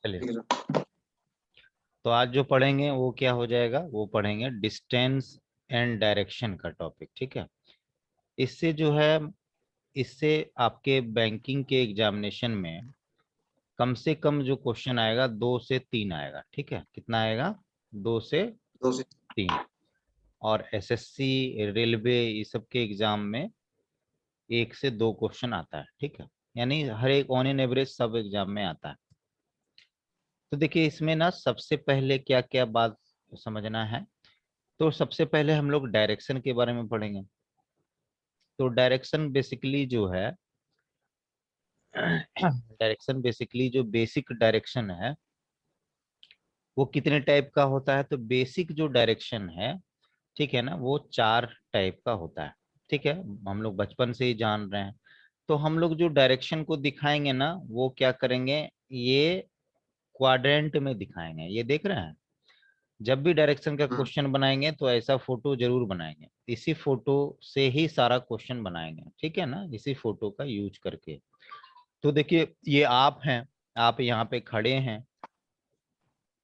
चलिए, ठीक है सर। तो आज जो पढ़ेंगे वो क्या हो जाएगा, वो पढ़ेंगे डिस्टेंस एंड डायरेक्शन का टॉपिक। ठीक है। इससे जो है, इससे आपके बैंकिंग के एग्जामिनेशन में कम से कम जो क्वेश्चन आएगा 2 से 3 आएगा। ठीक है, कितना आएगा? 2 से 2 से 3। और एसएससी, रेलवे, ये सब के एग्जाम में 1 से 2 क्वेश्चन आता है। ठीक है, यानी हर एक ऑन एन एवरेज सब एग्जाम में आता है। तो देखिए, इसमें ना सबसे पहले क्या क्या बात समझना है। तो सबसे पहले हम लोग डायरेक्शन के बारे में पढ़ेंगे। तो डायरेक्शन बेसिकली जो है डायरेक्शन बेसिकली जो बेसिक डायरेक्शन है वो कितने टाइप का होता है। तो बेसिक जो डायरेक्शन है, ठीक है ना, वो 4 टाइप का होता है। ठीक है, हम लोग बचपन से ही जान रहे हैं। तो हम लोग जो डायरेक्शन को दिखाएंगे ना, वो क्या करेंगे, ये क्वाड्रेंट में दिखाएंगे। ये देख रहे हैं, जब भी डायरेक्शन का हाँ। क्वेश्चन बनाएंगे तो ऐसा फोटो जरूर बनाएंगे। इसी फोटो से ही सारा क्वेश्चन बनाएंगे। ठीक है ना, इसी फोटो का यूज करके। तो देखिए, ये आप हैं, आप यहाँ पे खड़े हैं,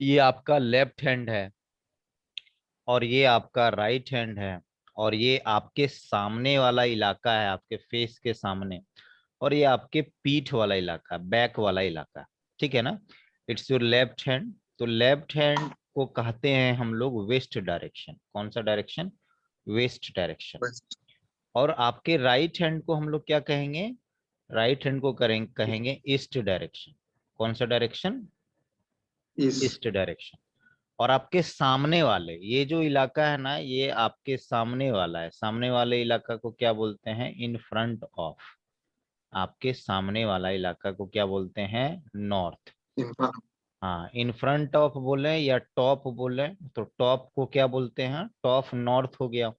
ये आपका लेफ्ट हैंड है और ये आपका राइट हैंड है, और ये आपके सामने वाला इलाका है, आपके फेस के सामने, और ये आपके पीठ वाला इलाका, बैक वाला इलाका। ठीक है ना, इट्स योर लेफ्ट हैंड। तो लेफ्ट हैंड को कहते हैं हम लोग वेस्ट डायरेक्शन। कौन सा डायरेक्शन? West direction. बस। और आपके राइट हैंड को हम लोग क्या कहेंगे? राइट हैंड को कहेंगे ईस्ट डायरेक्शन। कौन सा डायरेक्शन? इस ईस्ट डायरेक्शन। और आपके सामने वाले, ये जो इलाका है ना, ये आपके सामने वाला है। सामने वाले इलाका को क्या बोलते हैं? In front of. आपके सामने वाला इलाका को क्या बोलते हैं? नॉर्थ। इम्फाल। हाँ, इन फ्रंट ऑफ बोले या टॉप बोले, तो टॉप को क्या बोलते हैं? टॉप नॉर्थ हो गया।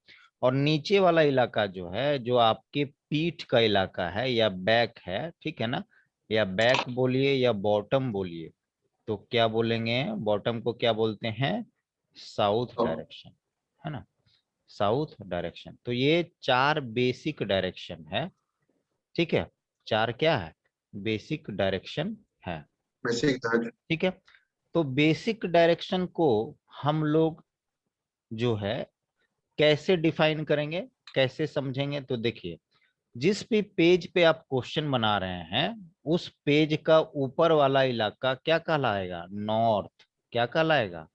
और नीचे वाला इलाका जो है, जो आपके पीठ का इलाका है या बैक है, ठीक है ना, या बैक बोलिए या बॉटम बोलिए, तो क्या बोलेंगे? बॉटम को क्या बोलते हैं? साउथ और डायरेक्शन, है ना, साउथ डायरेक्शन। तो ये 4 बेसिक डायरेक्शन है। ठीक है, 4 क्या है? बेसिक डायरेक्शन है। बेसिक था। ठीक है। तो बेसिक डायरेक्शन को हम लोग जो है कैसे डिफाइन करेंगे, कैसे समझेंगे? तो देखिए, जिस भी पेज पे आप क्वेश्चन बना रहे हैं, उस पेज का ऊपर वाला इलाका क्या कहलाएगा? नॉर्थ। क्या कहलाएगा?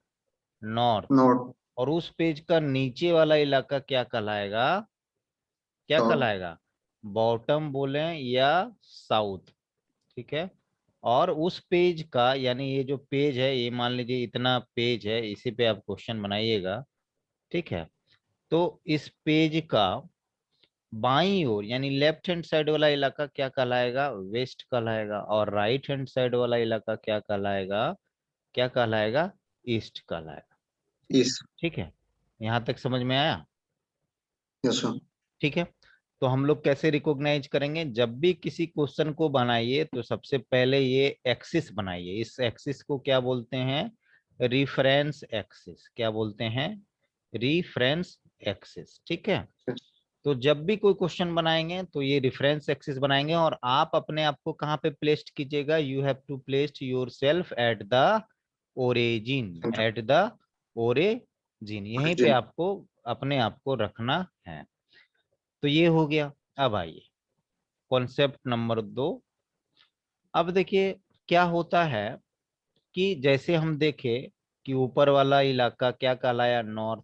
नॉर्थ। नॉट और उस पेज का नीचे वाला इलाका क्या कहलाएगा? क्या साउथ। कहलाएगा? बॉटम बोले या साउथ। ठीक है। और उस पेज का, यानी ये जो पेज है, ये मान लीजिए इतना पेज है, इसी पे आप क्वेश्चन बनाइएगा। ठीक है। तो इस पेज का बाईं ओर यानी लेफ्ट हैंड साइड वाला इलाका क्या कहलाएगा? वेस्ट कहलाएगा। और राइट हैंड साइड वाला इलाका क्या कहलाएगा? क्या कहलाएगा? ईस्ट कहलाएगा। इस ठीक है, यहां तक समझ में आया? Yes sir. ठीक है। तो हम लोग कैसे रिकॉग्नाइज करेंगे? जब भी किसी क्वेश्चन को बनाइए तो सबसे पहले ये एक्सिस बनाइए। इस एक्सिस को क्या बोलते हैं? Reference axis. क्या बोलते हैं? Reference axis. ठीक है। तो जब भी कोई क्वेश्चन बनाएंगे तो ये रेफरेंस एक्सिस बनाएंगे, और आप अपने आप को कहाँ पे प्लेस्ड कीजिएगा? You have to place yourself at the origin. At the origin, यहीं पे आपको अपने आप को रखना है। तो ये हो गया। अब आइए कॉन्सेप्ट नंबर 2। अब देखिए, क्या होता है कि जैसे हम देखें कि ऊपर वाला इलाका क्या कहलाया? नॉर्थ।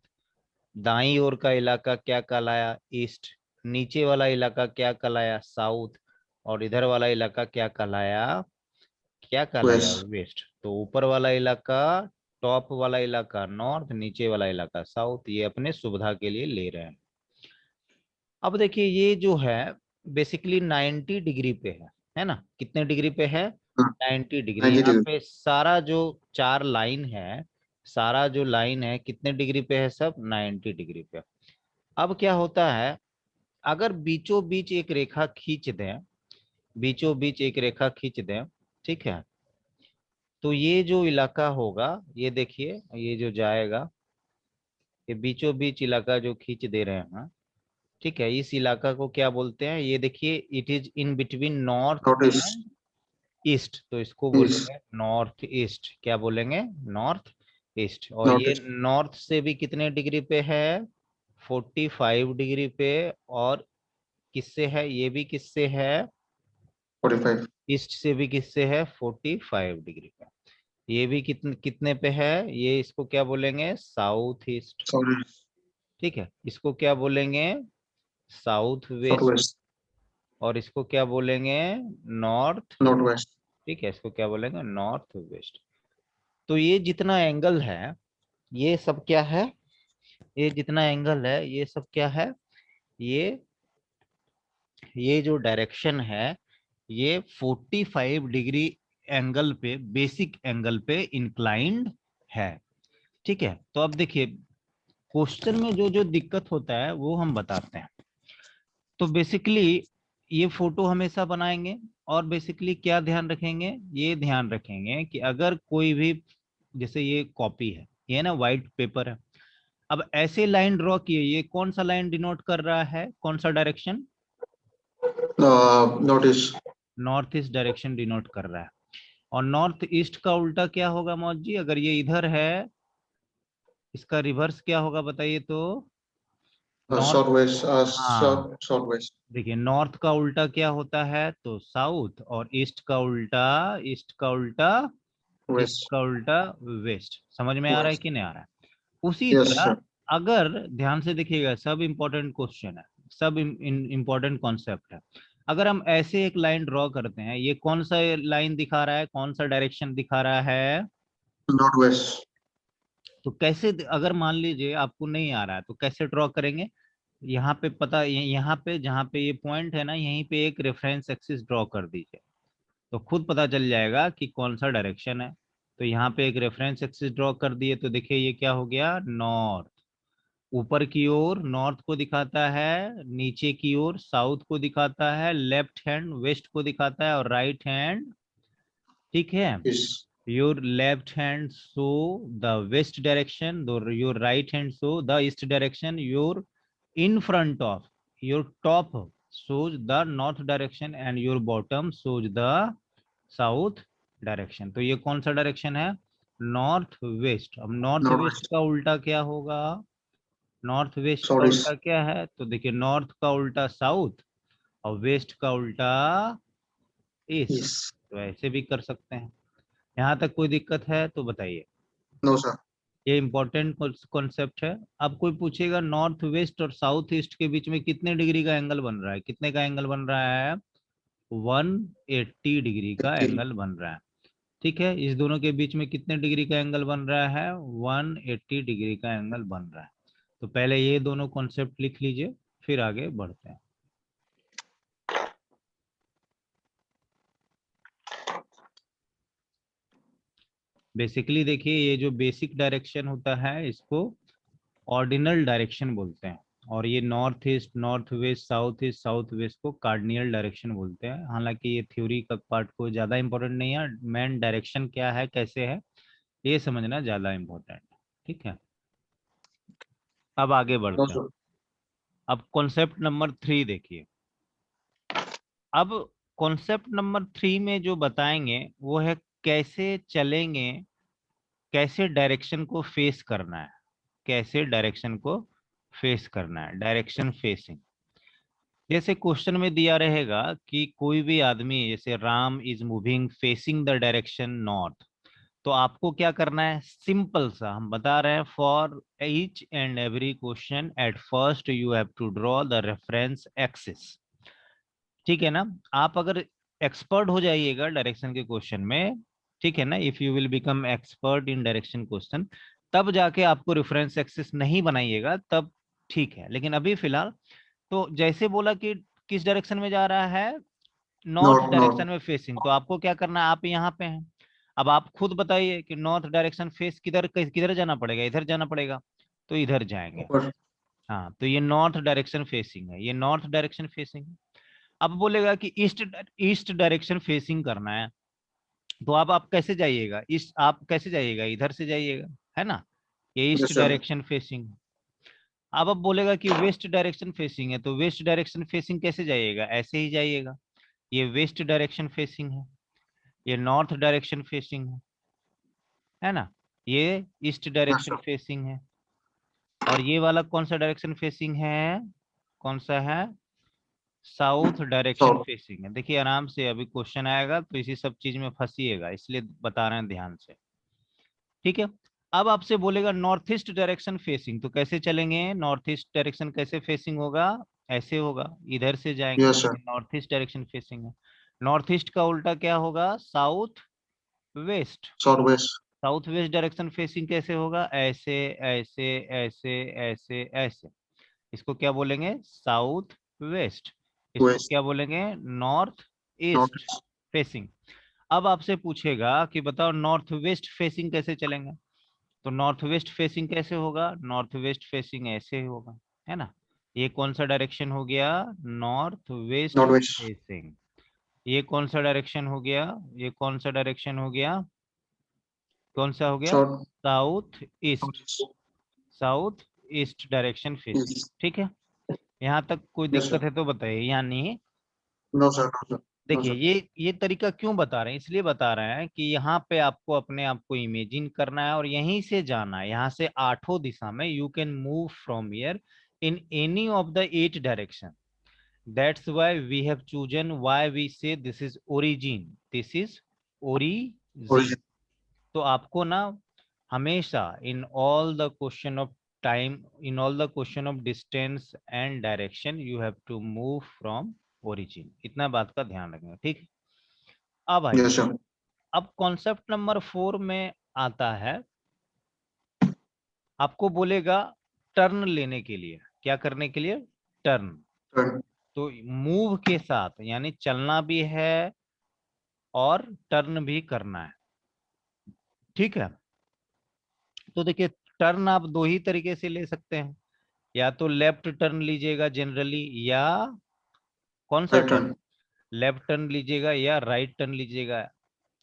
दाईं ओर का इलाका क्या कहलाया? ईस्ट। नीचे वाला इलाका क्या कहलाया? साउथ। और इधर वाला इलाका क्या कहलाया? क्या कहलाया? वेस्ट। वेस्ट। तो ऊपर वाला इलाका, टॉप वाला इलाका नॉर्थ, नीचे वाला इलाका साउथ, ये अपने सुविधा के लिए ले रहे हैं। अब देखिए, ये जो है बेसिकली 90 डिग्री पे है ना? कितने डिग्री पे है? 90 डिग्री। यहाँ नेगेटिव। पे सारा जो 4 लाइन है, सारा जो लाइन है कितने डिग्री पे है? सब 90 डिग्री पे। अब क्या होता है, अगर बीचों बीच एक रेखा खींच दें, बीचों बीच एक रेखा खींच दें, ठीक है, तो ये जो इलाका होगा, ये देखिए, ये जो जाएगा, ये बीचों बीच इलाका जो खींच दे रहे हैं, ठीक है, इस इलाका को क्या बोलते हैं? ये देखिए, it is in between north not इस। एंड ईस्ट, तो इसको East. बोलेंगे नॉर्थ ईस्ट। क्या बोलेंगे? North east. और ये Northeast. नॉर्थ से भी कितने डिग्री पे है? 45 डिग्री पे। और किससे है? ये भी किससे है? 45. ईस्ट से भी किससे है? 45 डिग्री पे। ये भी कितने कितने पे है? ये इसको क्या बोलेंगे? South east. Southeast. ठीक है, इसको क्या बोलेंगे? South west. Southwest. और इसको क्या बोलेंगे? नॉर्थ। Northwest. ठीक है, इसको क्या बोलेंगे? North west. तो ये जितना एंगल है, ये सब क्या है? ये जितना एंगल है, ये सब क्या है? ये ये जो डायरेक्शन है, ये 45 डिग्री एंगल पे, बेसिक एंगल पे इंक्लाइंड है। ठीक है, तो अब देखिए क्वेश्चन में जो जो दिक्कत होता है वो हम बताते हैं। तो बेसिकली ये फोटो हमेशा बनाएंगे, और बेसिकली क्या ध्यान रखेंगे? ये ध्यान रखेंगे कि अगर कोई भी, जैसे ये कॉपी है, ये ना व्हाइट पेपर है, अब ऐसे लाइन ड्रॉ किए, ये कौन सा लाइन डिनोट कर रहा है? कौन सा direction? Northeast. North east direction denote कर रहा है। और नॉर्थ ईस्ट का उल्टा क्या होगा मौज जी? अगर ये इधर है, इसका रिवर्स क्या होगा बताइए तो? नॉर्थ। Southwest. हाँ, Southwest. देखिए नॉर्थ का उल्टा क्या होता है? तो साउथ। और ईस्ट का उल्टा, ईस्ट का उल्टा, ईस्ट West. का उल्टा वेस्ट। समझ में आ रहा है West. कि नहीं आ रहा है? उसी Yes, तरह sir. अगर ध्यान से देखिएगा, सब इंपॉर्टेंट क्वेश्चन है, सब इंपॉर्टेंट कॉन्सेप्ट है। अगर हम ऐसे एक लाइन ड्रॉ करते हैं, ये कौन सा लाइन दिखा रहा है? कौन सा डायरेक्शन दिखा रहा है? Northwest. तो कैसे, अगर मान लीजिए आपको नहीं आ रहा है तो कैसे ड्रॉ करेंगे? यहाँ पे पता, यहाँ पे जहाँ पे ये पॉइंट है ना, यहीं पे एक रेफरेंस एक्सिस ड्रॉ कर दीजिए, तो खुद पता चल जाएगा कि कौन सा डायरेक्शन है। तो यहाँ पे एक रेफरेंस एक्सिस ड्रॉ कर दिए, तो देखिए ये क्या हो गया? नॉर्थ। ऊपर की ओर नॉर्थ को दिखाता है, नीचे की ओर साउथ को दिखाता है, लेफ्ट हैंड वेस्ट को दिखाता है, और राइट हैंड, ठीक है, East. Your left hand show the west direction, your right hand show the east direction, your in front of, your top shows the north direction and your bottom shows the south direction. तो ये कौन सा direction है? North west. अब north west Northwest. का उल्टा क्या होगा? नॉर्थ वेस्ट का उल्टा Southeast. क्या है? तो देखिए नॉर्थ का उल्टा साउथ, और वेस्ट का उल्टा ईस्ट। East. तो ऐसे भी कर सकते हैं। यहाँ तक कोई दिक्कत है तो बताइए। No, sir. ये इंपॉर्टेंट कॉन्सेप्ट है। अब कोई पूछेगा नॉर्थ वेस्ट और साउथ ईस्ट के बीच में कितने डिग्री का एंगल बन रहा है? कितने का एंगल बन रहा है? 180 डिग्री का 80. एंगल बन रहा है। ठीक है, इस दोनों के बीच में कितने डिग्री का एंगल बन रहा है? 180 डिग्री का एंगल बन रहा है। तो पहले ये दोनों कॉन्सेप्ट लिख लीजिए, फिर आगे बढ़ते हैं। बेसिकली देखिए, ये जो बेसिक डायरेक्शन होता है इसको ऑर्डिनल डायरेक्शन बोलते हैं, और ये north east, north west, south east, south west को कार्डिनल डायरेक्शन बोलते हैं। हालांकि ये थ्योरी का पार्ट को ज़्यादा इंपॉर्टेंट नहीं है, मेन डायरेक्शन क्या है, कैसे है, ये समझना ज़्यादा इंपॉर्टेंट है। ठीक है, अब आगे No, बढ़ते हैं। sir. अब कॉन्सेप्ट नंबर 3 देखिए। अब कॉन्सेप्ट नंबर 3 में जो बताएंगे वो है कैसे चलेंगे, कैसे डायरेक्शन को फेस करना है, कैसे डायरेक्शन को फेस करना है, डायरेक्शन फेसिंग। जैसे क्वेश्चन में दिया रहेगा कि कोई भी आदमी, जैसे Ram is moving facing the direction north, तो आपको क्या करना है? सिंपल सा हम बता रहे हैं, for each and every question at first you have to draw the reference axis. ठीक है ना? आप अगर एक्सपर्ट हो जाइएगा डायरेक्शन के क्वेश्चन में, ठीक है ना, if you will become expert in direction question, तब जाके आपको रेफरेंस एक्सिस नहीं बनाइएगा, तब ठीक है। लेकिन अभी फिलहाल तो जैसे बोला कि किस डायरेक्शन में जा रहा है? North North. Direction North. में फेसिंग, तो आपको क्या करना है? आप यहाँ पे हैं, अब आप खुद बताइए कि नॉर्थ डायरेक्शन फेस किधर किधर जाना पड़ेगा? इधर जाना पड़ेगा, तो इधर जाएंगे। Upper. हाँ, तो ये नॉर्थ डायरेक्शन फेसिंग है, ये नॉर्थ डायरेक्शन फेसिंग है। अब बोलेगा कि ईस्ट, ईस्ट डायरेक्शन फेसिंग करना है, तो अब आप कैसे जाइएगा? ईस्ट आप कैसे जाइएगा? इधर से जाइएगा, है ना? ये east Yes, sir. Direction facing. अब बोलेगा कि वेस्ट डायरेक्शन फेसिंग है, तो वेस्ट डायरेक्शन फेसिंग कैसे जाइएगा? ऐसे ही जाइएगा, ये वेस्ट डायरेक्शन फेसिंग है। ये नॉर्थ डायरेक्शन फेसिंग है ना, ये east Yes, direction sir. Facing है, और ये वाला कौन सा डायरेक्शन फेसिंग है, कौन सा है, साउथ डायरेक्शन South. फेसिंग है। देखिए आराम से, अभी क्वेश्चन आएगा तो इसी सब चीज में फंसिएगा, इसलिए बता रहे हैं ध्यान से, ठीक है। अब आपसे बोलेगा नॉर्थ ईस्ट डायरेक्शन फेसिंग, तो कैसे चलेंगे, नॉर्थ ईस्ट डायरेक्शन कैसे फेसिंग होगा, ऐसे होगा, इधर से जाएंगे, Yes, sir. क्योंकि नॉर्थ ईस्ट डायरेक्शन फेसिंग है। नॉर्थ ईस्ट का उल्टा क्या होगा, south west. Southwest. South west direction facing कैसे होगा, ऐसे ऐसे ऐसे ऐसे ऐसे, इसको क्या बोलेंगे, साउथ वेस्ट। इसको West. क्या बोलेंगे, नॉर्थ ईस्ट Northeast. फेसिंग। अब आपसे पूछेगा कि बताओ नॉर्थ वेस्ट फेसिंग कैसे चलेंगे, तो नॉर्थ वेस्ट फेसिंग कैसे होगा, नॉर्थ वेस्ट फेसिंग ऐसे ही होगा, है ना। ये कौन सा डायरेक्शन हो गया, नॉर्थ वेस्ट Northwest. फेसिंग। ये कौन सा डायरेक्शन हो गया, ये कौन सा डायरेक्शन हो गया, कौन सा हो गया, South. South east, Northeast. South east direction facing, East. ठीक है। यहाँ तक कोई Yes, दिक्कत sir. है तो बताइए, या नहीं। No, sir. No, sir. No, देखिए sir. ये तरीका क्यों बता रहे हैं, इसलिए बता रहे हैं कि यहाँ पे आपको अपने आप को इमेजिन करना है और यहीं से जाना है, यहाँ से आठों दिशा में you can move from here in any of the 8 direction. That's why we have chosen, why we say this is origin, this is origin. Origin. तो आपको ना हमेशा in all the question of time, in all the question of distance and direction, you have to move from origin, इतना बात का ध्यान रखना, ठीक है। अब आइए, Yes, sir. अब कॉन्सेप्ट नंबर 4 में आता है, आपको बोलेगा टर्न लेने के लिए, क्या करने के लिए, टर्न। Turn. तो मूव के साथ यानी चलना भी है और टर्न भी करना है, ठीक है। तो देखिए टर्न आप दो ही तरीके से ले सकते हैं, या तो लेफ्ट टर्न लीजिएगा जनरली, या कौन सा Right turn, turn. Left turn लीजिएगा या राइट टर्न लीजिएगा,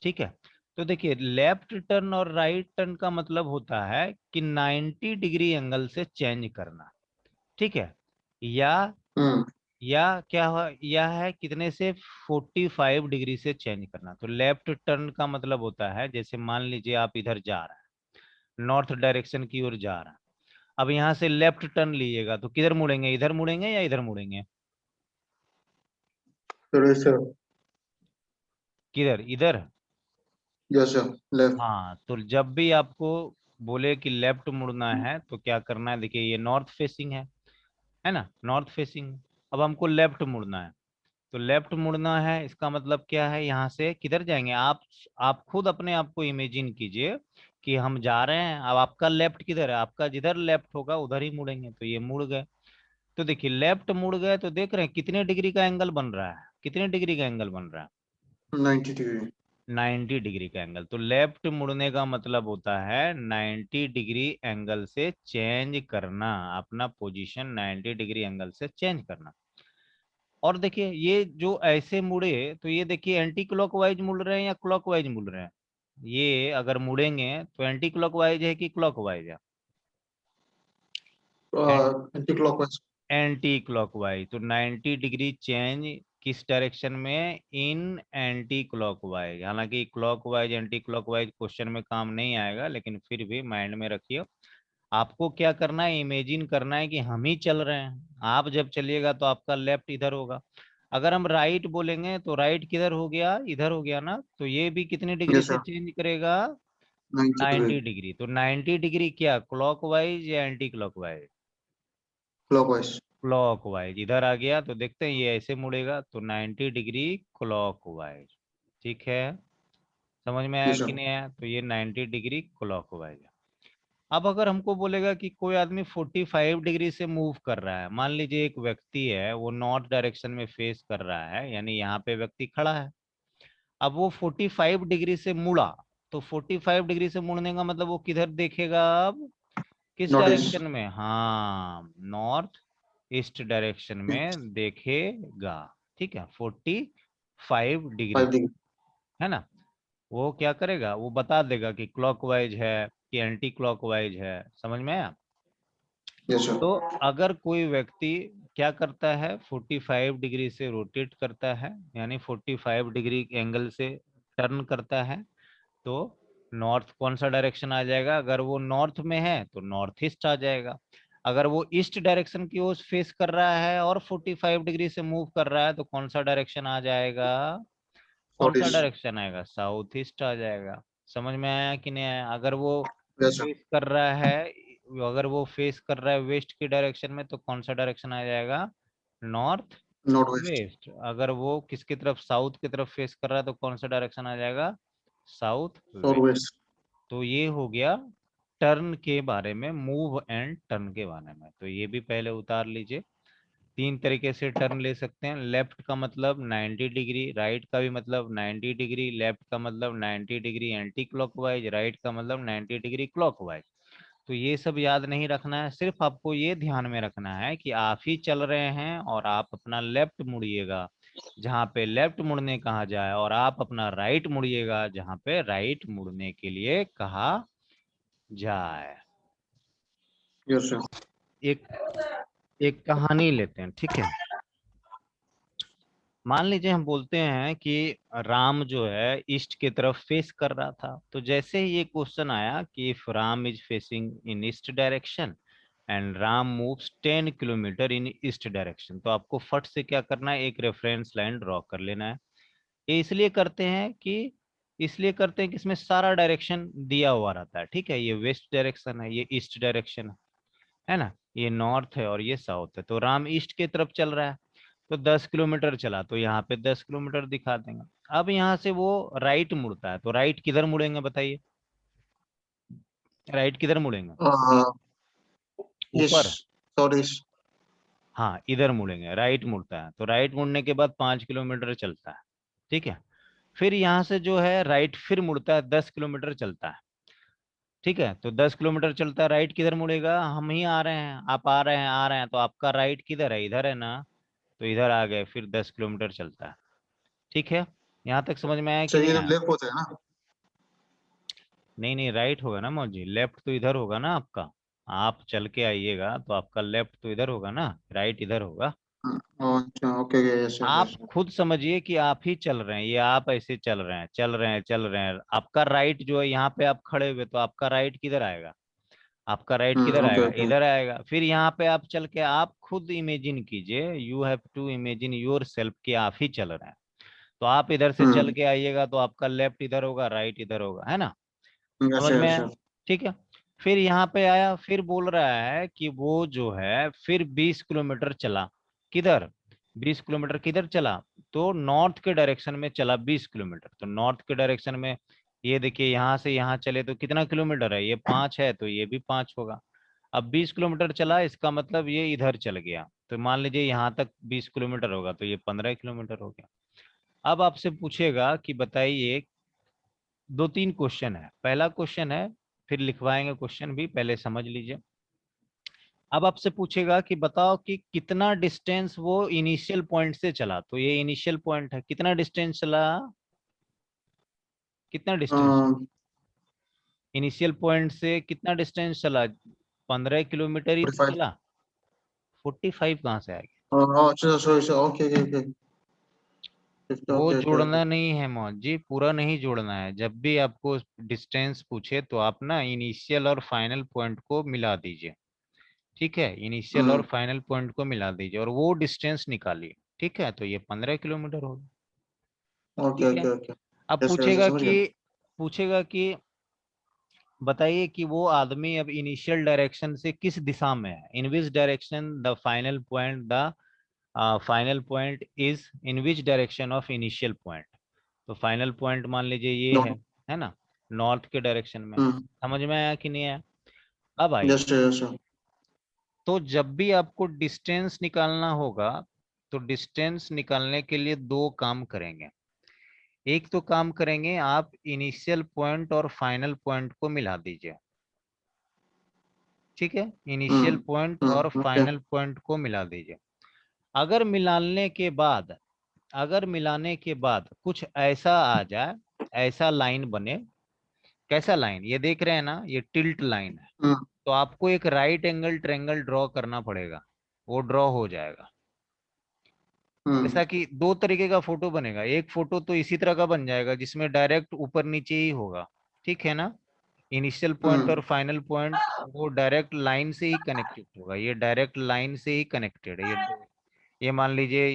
ठीक है। तो देखिए लेफ्ट टर्न और राइट टर्न का मतलब होता है कि 90 डिग्री एंगल से चेंज करना, ठीक है, या Hmm. क्या या है कितने से, 45 डिग्री से चेंज करना। तो लेफ्ट टर्न का मतलब होता है, जैसे मान लीजिए आप इधर जा रहे हैं, नॉर्थ डायरेक्शन की ओर जा रहा है, अब यहाँ से लेफ्ट टर्न लीजिएगा तो किधर मुड़ेंगे, इधर मुड़ेंगे या इधर मुड़ेंगे, Yes, sir. किधर, इधर। Yes, sir. Left. हाँ, तो जब भी आपको बोले कि लेफ्ट मुड़ना है तो क्या करना है, देखिए ये नॉर्थ फेसिंग है ना, नॉर्थ फेसिंग। अब हमको लेफ्ट मुड़ना है, तो लेफ्ट मुड़ना है इसका मतलब क्या है, यहाँ से किधर जाएंगे आप खुद अपने आप को इमेजिन कीजिए कि हम जा रहे हैं, अब आपका लेफ्ट किधर है, आपका जिधर लेफ्ट होगा उधर ही मुड़ेंगे, तो ये मुड़ गए। तो देखिए लेफ्ट मुड़ गए तो देख रहे हैं कितने डिग्री का एंगल बन रहा है, कितने डिग्री का एंगल बन रहा है, 90 degree. 90 डिग्री का एंगल। तो लेफ्ट मुड़ने का मतलब होता है 90 डिग्री एंगल से चेंज करना, अपना पोजीशन 90 डिग्री एंगल से चेंज करना। और देखिए ये जो ऐसे मुड़े, तो ये देखिए एंटी क्लॉकवाइज मुड़ रहे हैं या क्लॉकवाइज मुड़ रहे हैं, ये अगर मुड़ेंगे तो एंटी क्लॉकवाइज है कि क्लॉकवाइज है, Anti-clockwise. Anti clockwise. तो 90 डिग्री चेंज किस डायरेक्शन में, इन एंटी क्लॉकवाइज। हालांकि क्लॉकवाइज एंटी क्लॉकवाइज क्वेश्चन में काम नहीं आएगा, लेकिन फिर भी माइंड में रखिए। आपको क्या करना है, इमेजिन करना है कि हम ही चल रहे हैं, आप जब चलिएगा तो आपका लेफ्ट इधर होगा, अगर हम राइट बोलेंगे तो राइट किधर हो गया, इधर हो गया ना, तो ये भी कितने डिग्री Yes, से sir. चेंज करेगा, 90 90 degree. डिग्री। तो 90 डिग्री क्या, क्लॉकवाइज या एंटी क्लॉकवाइज, Clockwise. क्लॉकवाइज। इधर आ गया तो देखते हैं ये ऐसे मुड़ेगा, तो 90 डिग्री क्लॉकवाइज, ठीक है। समझ में आया Yes, sir. कि नहीं आया, तो ये 90 डिग्री क्लॉकवाइज है। अब अगर हमको बोलेगा कि कोई आदमी 45 डिग्री से मूव कर रहा है, मान लीजिए एक व्यक्ति है वो नॉर्थ डायरेक्शन में फेस कर रहा है, यानी यहाँ पे व्यक्ति खड़ा है, अब वो 45 डिग्री से मुड़ा, तो 45 डिग्री से मुड़ने का मतलब वो किधर देखेगा, अब किस Northeast. डायरेक्शन में, हाँ नॉर्थ ईस्ट डायरेक्शन Yes. में देखेगा, ठीक है, 45 डिग्री, 5 degree. है ना। वो क्या करेगा, वो बता देगा कि क्लॉकवाइज है कि एंटी क्लॉकवाइज है, समझ में आया। Yes, sir. तो अगर कोई व्यक्ति क्या करता है, 45 डिग्री से रोटेट करता है, यानी 45 डिग्री एंगल से टर्न करता है तो नॉर्थ कौन सा डायरेक्शन आ जाएगा? अगर वो नॉर्थ में है तो नॉर्थ ईस्ट आ जाएगा। अगर वो ईस्ट डायरेक्शन की ओर फेस कर रहा है और 45 डिग्री से मूव कर रहा है तो कौन सा डायरेक्शन आ जाएगा? कौन South सा East. डायरेक्शन आएगा? साउथ ईस्ट आ जाएगा। समझ में आया कि नहीं आया? अगर वो Yes, sir. फेस कर रहा है, अगर वो फेस कर रहा है वेस्ट की डायरेक्शन में तो कौन सा डायरेक्शन आ जाएगा? North Northwest. वेस्ट। अगर वो किसकी तरफ, साउथ की तरफ फेस कर रहा है तो कौन सा डायरेक्शन आ जाएगा? South west. Southwest. तो ये हो गया टर्न के बारे में, मूव एंड टर्न के बारे में। तो ये भी पहले उतार लीजिए। तीन तरीके से टर्न ले सकते हैं। लेफ्ट का मतलब 90 डिग्री, राइट का भी मतलब 90 डिग्री। लेफ्ट का मतलब 90 डिग्री एंटी क्लॉकवाइज, राइट का मतलब 90 डिग्री क्लॉकवाइज। तो ये सब याद नहीं रखना है, सिर्फ आपको ये ध्यान में रखना है कि आप ही चल रहे हैं और आप अपना लेफ्ट मुड़िएगा जहां पे लेफ्ट मुड़ने कहा जाए, और आप अपना राइट मुड़िएगा जहां पे राइट मुड़ने के लिए कहा जाए। Yes, sir. एक एक कहानी लेते हैं, ठीक है। मान लीजिए हम बोलते हैं कि राम जो है ईस्ट की तरफ फेस कर रहा था, तो जैसे ही ये क्वेश्चन आया कि if Ram is facing in east direction and Ram moves 10 kilometre in east direction, तो आपको फट से क्या करना है? एक रेफरेंस लाइन ड्रॉ कर लेना है। ये इसलिए करते हैं कि इसमें सारा डायरेक्शन दिया हुआ रहता है, ठीक है। ये वेस्ट डायरेक्शन है, ये ईस्ट डायरेक्शन है ना, ये नॉर्थ है और ये साउथ है। तो राम ईस्ट की तरफ चल रहा है तो 10 किलोमीटर चला, तो यहाँ पे 10 किलोमीटर दिखा देंगे। अब यहाँ से वो राइट मुड़ता है, तो राइट किधर मुड़ेंगे बताइए? राइट किधर मुड़ेंगे? Uh, ऊपर। East. Southeast. हाँ, इधर मुड़ेंगे। राइट मुड़ता है तो राइट मुड़ने के बाद 5 किलोमीटर चलता है, ठीक है। फिर यहाँ से जो है राइट फिर मुड़ता है, 10 किलोमीटर चलता है, ठीक है। तो 10 किलोमीटर चलता है, राइट किधर मुड़ेगा? हम ही आ रहे हैं, आप आ रहे हैं तो आपका राइट किधर है? इधर है ना, तो इधर आ गए, फिर 10 किलोमीटर चलता है, ठीक है। यहाँ तक समझ में आया कि नहीं चाहिए तो आया? लेफ्ट होता है ना? नहीं नहीं, राइट होगा ना मौजी, लेफ्ट तो इधर होगा ना आपका। आप चल के आइएगा तो आपका लेफ्ट तो इधर होगा ना, राइट इधर होगा। अच्छा, ओके, यस यस आप यस। खुद समझिए कि आप ही चल रहे हैं, ये आप ऐसे चल रहे हैं, चल रहे हैं। आपका राइट जो है, यहाँ पे आप खड़े हुए तो आपका राइट किधर आएगा? आपका राइट किधर ओके आएगा? ओके। इधर आएगा। फिर यहाँ पे आप चल के, आप खुद इमेजिन कीजिए, you have to imagine yourself कि आप ही चल रहे हैं। तो आप इधर से चल हम्म। के आइएगा तो आपका लेफ्ट इधर होगा, राइट इधर होगा, है ना? यस समझ में यस आया? यस। ठीक है। फिर यहाँ पे आया, फिर बोल रहा है कि वो जो है फिर 20 किलोमीटर चला। किधर? 20 किलोमीटर किधर चला? तो नॉर्थ के डायरेक्शन में चला 20 किलोमीटर। तो नॉर्थ के डायरेक्शन में, ये देखिए यहाँ से यहाँ चले तो कितना किलोमीटर है? ये 5 है तो ये भी 5 होगा। अब 20 किलोमीटर चला, इसका मतलब ये इधर चल गया, तो मान लीजिए यहाँ तक 20 किलोमीटर होगा, तो ये 15 किलोमीटर हो गया। अब आपसे पूछेगा कि बताइए, दो तीन क्वेश्चन है। पहला क्वेश्चन है, फिर लिखवाएंगे क्वेश्चन भी, पहले समझ लीजिए। अब आपसे पूछेगा कि बताओ कि कितना डिस्टेंस वो इनिशियल पॉइंट से चला। तो ये इनिशियल पॉइंट है, कितना डिस्टेंस चला? कितना डिस्टेंस इनिशियल पॉइंट से कितना डिस्टेंस चला? 15 किलोमीटर ही तो 45। चला। 45 कहाँ से आ गया? अच्छा, sorry sorry, okay okay okay. वो ओके ओके ओके। जोड़ना नहीं है मौज जी, पूरा नहीं जोड़ना है। जब भी आपको डिस्टेंस पूछे तो आप ना इनिशियल और फाइनल पॉइंट को मिला दीजिए, ठीक है। इनिशियल और हम्म। फाइनल पॉइंट को मिला दीजिए और वो डिस्टेंस निकालिए, ठीक है। तो ये 15 किलोमीटर होगा, ओके ठीक है। Okay okay. अब यस यस, समझ गया। पूछेगा कि बताइए कि वो आदमी अब इनिशियल डायरेक्शन से किस दिशा में है? In which direction the final point is, in which direction of initial point? तो फाइनल पॉइंट मान लीजिए ये नो। है ना, नॉर्थ के डायरेक्शन में। हम्म। समझ में आया कि नहीं आया? अब आइए, यस यस। तो जब भी आपको डिस्टेंस निकालना होगा तो डिस्टेंस निकालने के लिए दो काम करेंगे। एक तो काम करेंगे, आप इनिशियल पॉइंट और फाइनल पॉइंट को मिला दीजिए, ठीक है। इनिशियल पॉइंट और ओके। फाइनल पॉइंट को मिला दीजिए। अगर मिलाने के बाद, अगर मिलाने के बाद कुछ ऐसा आ जाए, ऐसा लाइन बने। कैसा लाइन? ये देख रहे हैं ना, ये टिल्ट लाइन है। हम्म। तो आपको एक राइट एंगल ट्रेंगल ड्रॉ करना पड़ेगा, वो ड्रॉ हो जाएगा। जैसा कि दो तरीके का फोटो बनेगा, एक फोटो तो इसी तरह का बन जाएगा जिसमें डायरेक्ट ऊपर नीचे ही होगा, ठीक है ना, इनिशियल पॉइंट और फाइनल पॉइंट वो डायरेक्ट लाइन से ही कनेक्टेड होगा, ये डायरेक्ट लाइन से ही कनेक्टेड है। ये मान लीजिए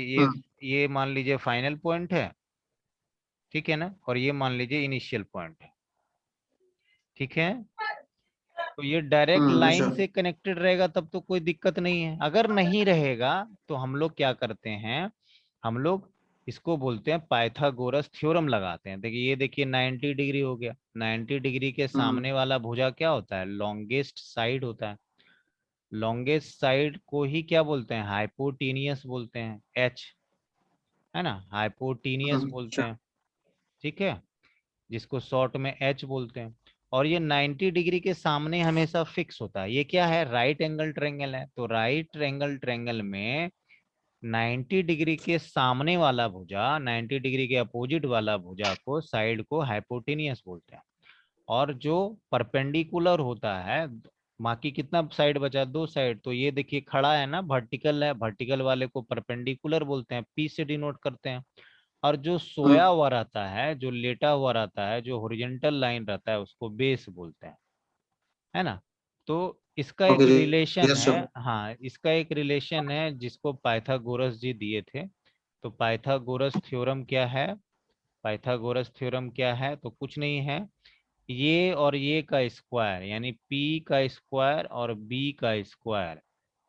ये मान लीजिए फाइनल पॉइंट है, ठीक है ना, और ये मान लीजिए इनिशियल पॉइंट है, ठीक है। तो ये डायरेक्ट लाइन अच्छा। से कनेक्टेड रहेगा तब तो कोई दिक्कत नहीं है, अगर नहीं रहेगा तो हम लोग क्या करते हैं, हम लोग इसको बोलते हैं पाइथागोरस थ्योरम लगाते हैं। देखिए ये देखिए 90 डिग्री हो गया, 90 डिग्री के सामने वाला भुजा क्या होता है, लॉन्गेस्ट साइड होता है, लॉन्गेस्ट साइड को ही क्या बोलते हैं, हाइपोटीनियस बोलते हैं, एच, है ना, हाइपोटीनियस बोलते अच्छा। हैं, ठीक है, जिसको शॉर्ट में एच बोलते हैं। और ये 90 डिग्री के सामने हमेशा फिक्स होता है, ये क्या है, राइट एंगल ट्रायंगल है, तो राइट एंगल ट्रायंगल में 90 डिग्री के सामने वाला भुजा, 90 डिग्री के अपोजिट वाला भुजा को, साइड को हाइपोटेनियस बोलते हैं। और जो परपेंडिकुलर होता है, बाकी कितना साइड बचा, दो साइड, तो ये देखिए खड़ा है ना, वर्टिकल है, वर्टिकल वाले को परपेंडिकुलर बोलते हैं, पी से डिनोट करते हैं। और जो सोया हुआ रहता है, जो लेटा हुआ रहता है, जो हॉरिजॉन्टल लाइन रहता है, उसको बेस बोलते हैं, है ना। तो इसका एक ओके जी। रिलेशन यस है, सर। हाँ इसका एक रिलेशन है जिसको पाइथागोरस जी दिए थे। तो पाइथागोरस थ्योरम क्या है, पाइथागोरस थ्योरम क्या है, तो कुछ नहीं है, ये और ये का स्क्वायर, यानी p का स्क्वायर और b का स्क्वायर,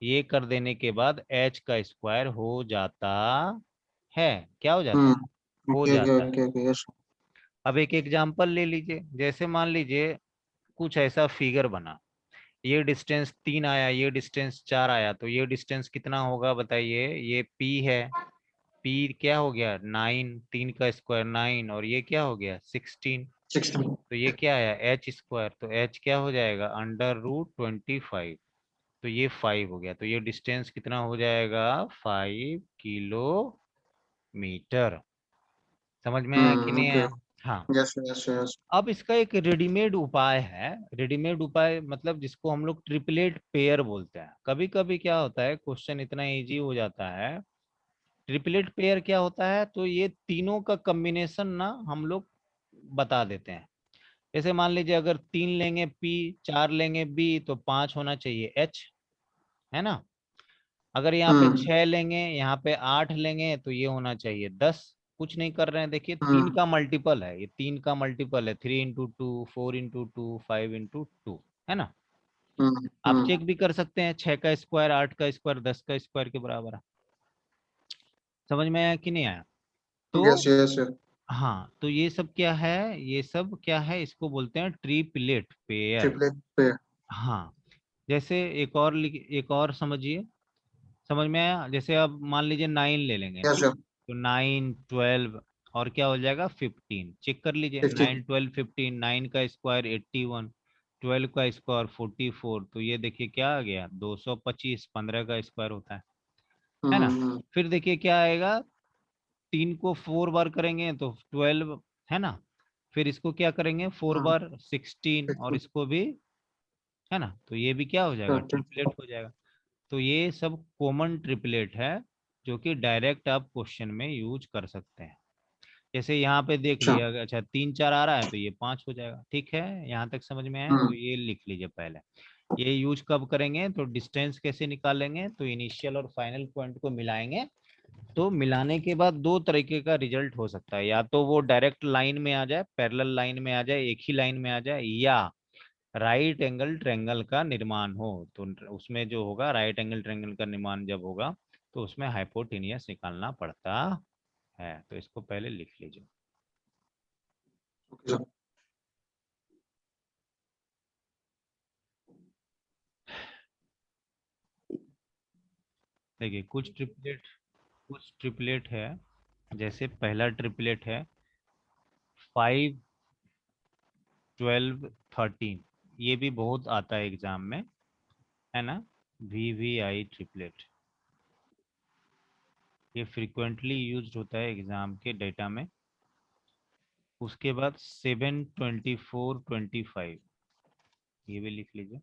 ये कर देने के बाद h का स्क्वायर हो जाता है, क्या हो जाता है, हो ओके ओके जाता है। Okay okay yes. अब एक एग्जांपल ले लीजिए, जैसे मान लीजिए कुछ ऐसा फिगर बना, ये डिस्टेंस 3 आया, ये डिस्टेंस 4 आया, तो ये डिस्टेंस कितना होगा बताइए, ये p है, p क्या हो गया 9, 3 का स्क्वायर 9, और ये क्या हो गया 16, 16। तो ये क्या आया एच स्क्वायर, तो एच क्या हो जाएगा √25, तो ये 5 हो गया, तो ये डिस्टेंस कितना हो जाएगा 5 किलोमीटर। समझ में आया कि नहीं ओके। आया? हाँ। Yes yes yes. अब इसका एक रेडीमेड उपाय है, रेडीमेड उपाय मतलब जिसको हम लोग ट्रिपलेट पेयर बोलते हैं। कभी कभी क्या होता है, क्वेश्चन इतना इजी हो जाता है, ट्रिपलेट पेयर क्या होता है, तो ये तीनों का कॉम्बिनेशन ना हम लोग बता देते हैं। जैसे मान लीजिए अगर 3 लेंगे P, 4 लेंगे B, तो 5 होना चाहिए H, है ना। अगर यहाँ पे 6 लेंगे, यहाँ पे 8 लेंगे, तो ये होना चाहिए 10। कुछ नहीं कर रहे हैं, देखिए 3 का मल्टीपल है, ये 3 का मल्टीपल है, 3 × 2, 4 × 2, 5 × 2, है ना। आप चेक भी कर सकते हैं, 6 का स्क्वायर, 8 का स्क्वायर, 10 का स्क्वायर के बराबर है। समझ में आया कि नहीं आया? यस तो यस। हाँ, तो ये सब क्या है, ये सब क्या है, इसको बोलते हैं ट्रिपलेट पेयर। ट्रिपलेट पे। हाँ, जैसे एक और समझिए, समझ में आया, जैसे अब मान लीजिए 9 ले लेंगे, यस ठीक, सर। तो 9, 12 और क्या हो जाएगा 15, चेक कर लीजिए, 15। 9, 12, 15, 9 का स्क्वायर 81, 12 का स्क्वायर 44, तो ये देखिए क्या आ गया 225, 15 का स्क्वायर होता है ना। फिर देखिए क्या आएगा, 3 को 4 बार करेंगे तो 12, है ना। फिर इसको क्या करेंगे 4 बार 16, और इसको भी, है ना, तो ये भी क्या हो जाएगा ट्रिपलेट हो जाएगा। तो ये सब कॉमन ट्रिपलेट है जो कि डायरेक्ट आप क्वेश्चन में यूज कर सकते हैं। जैसे यहाँ पे देख अच्छा। लिया, अच्छा 3, 4 आ रहा है तो ये 5 हो जाएगा, ठीक है, यहाँ तक समझ में आया, तो ये लिख लीजिए पहले। ये यूज कब करेंगे, तो डिस्टेंस कैसे निकालेंगे, तो इनिशियल और फाइनल पॉइंट को मिलाएंगे, तो मिलाने के बाद दो तरीके का रिजल्ट हो सकता है, या तो वो डायरेक्ट लाइन में आ जाए, पैरेलल लाइन में आ जाए, एक ही लाइन में आ जाए, या राइट एंगल ट्रायंगल का निर्माण हो, तो उसमें जो होगा राइट एंगल ट्रायंगल का निर्माण जब होगा तो उसमें हाइपोटेनियस निकालना पड़ता है। तो इसको पहले लिख लीजिए। Okay sir. देखिए कुछ ट्रिपलेट है, जैसे पहला ट्रिपलेट है 5, 12, 13, ये भी बहुत आता है एग्जाम में, है ना, VVI ट्रिपलेट, ये फ्रिक्वेंटली यूज्ड होता है एग्जाम के डेटा में। उसके बाद 7, 24, 25, ये भी लिख लीजिए।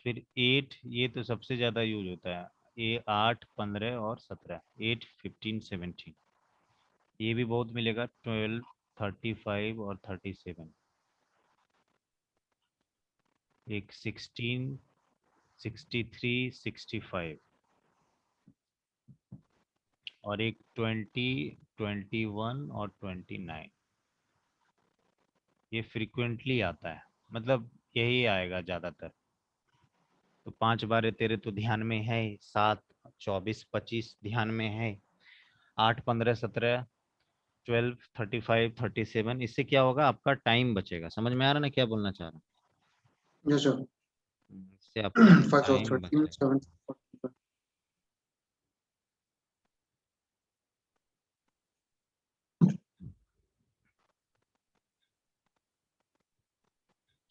फिर 8, ये तो सबसे ज़्यादा यूज होता है, ये 8, 15 और 17, 8, 15, 17, ये भी बहुत मिलेगा, 12, 35 और 37, एक 16, 63, 65 और एक 20, 21 और 29। ये फ्रीक्वेंटली आता है, मतलब यही आएगा ज्यादातर। तो 5, 12, 13 तो ध्यान में है, 7, 24, 25 ध्यान में है, 8, 15, 17, 12, 35, 37, इससे क्या होगा, आपका टाइम बचेगा। समझ में आ रहा ना क्या बोलना चाह रहा Yes, sir. हूँ? इससे आपका 5 or टाइम 13, बचेगा। 7, 45.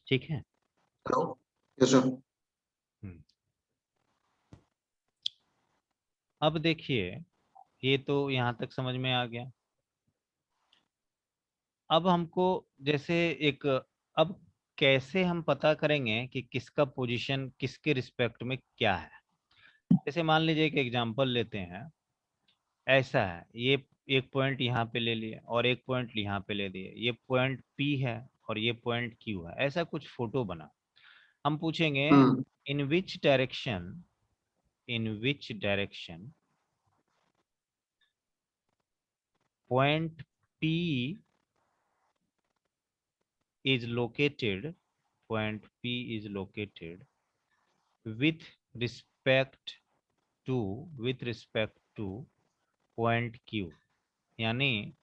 ठीक है। Hello? Yes, sir. हम्म। अब देखिए, ये तो यहाँ तक समझ में आ गया। अब हमको जैसे एक, अब कैसे हम पता करेंगे कि किसका पोजीशन किसके रिस्पेक्ट में क्या है। जैसे मान लीजिए एक एग्जांपल लेते हैं, ऐसा है, ये एक पॉइंट यहाँ पे ले लिए और एक पॉइंट यहाँ पे ले दिए, ये पॉइंट P है और ये पॉइंट Q है, ऐसा कुछ फोटो बना। हम पूछेंगे Hmm. In which direction, in which direction point P is located, point P is located with respect with respect to point Q, यानी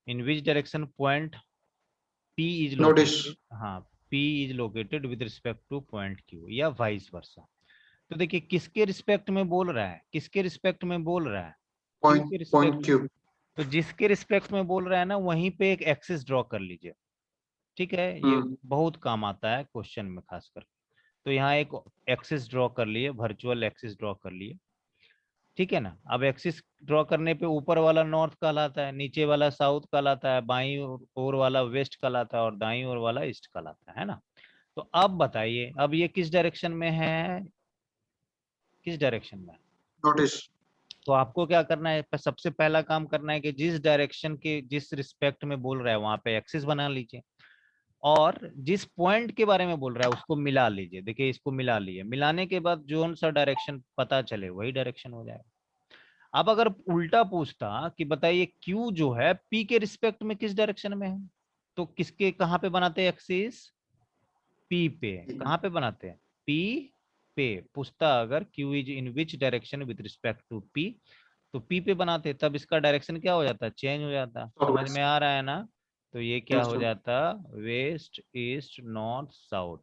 in which direction point P is Notice. located, हाँ, P is located with respect to point Q या vice versa. तो देखिए किसके respect में बोल रहा है, किसके रिस्पेक्ट में बोल रहा है, Q के रिस्पेक्ट Point में। Q. तो जिसके रिस्पेक्ट में बोल रहा है ना, वहीं पे एक एक्सिस ड्रॉ कर लीजिए। ठीक है, ये Hmm. बहुत काम आता है क्वेश्चन में खासकर। तो यहाँ एक एक्सिस ड्रॉ कर लिए, वर्चुअल एक्सिस ड्रॉ कर लिए। ठीक है ना। अब एक्सिस ड्रॉ करने पे ऊपर वाला नॉर्थ कहलाता है, नीचे वाला साउथ कहलाता है, बाईं ओर वाला वेस्ट कहलाता है और दाईं ओर वाला ईस्ट कहलाता है ना। तो अब बताइए, अब ये किस डायरेक्शन में है, किस डायरेक्शन में है? Notice. तो आपको क्या करना है, सबसे पहला काम करना है कि जिस डायरेक्शन के जिस रिस्पेक्ट में बोल रहा है वहां पे एक्सिस बना लीजिए, और जिस पॉइंट के बारे में बोल रहा है उसको मिला लीजिए। देखिए इसको मिला लिए, मिलाने के बाद जो सा डायरेक्शन पता चले वही डायरेक्शन हो जाएगा। अब अगर उल्टा पूछता कि बताइए क्यू जो है पी के रिस्पेक्ट में किस डायरेक्शन में है, तो किसके कहां पे बनाते हैं एक्सिस, पी पे। कहां पे बनाते हैं, पी पे। पूछता अगर Q is in which direction with respect to P, तो पी पे बनाते, तब इसका डायरेक्शन क्या हो जाता, चेंज हो जाता। समझ में Southwest. आ रहा है ना। तो ये क्या Yes, हो sir. जाता, वेस्ट, ईस्ट, नॉर्थ, साउथ।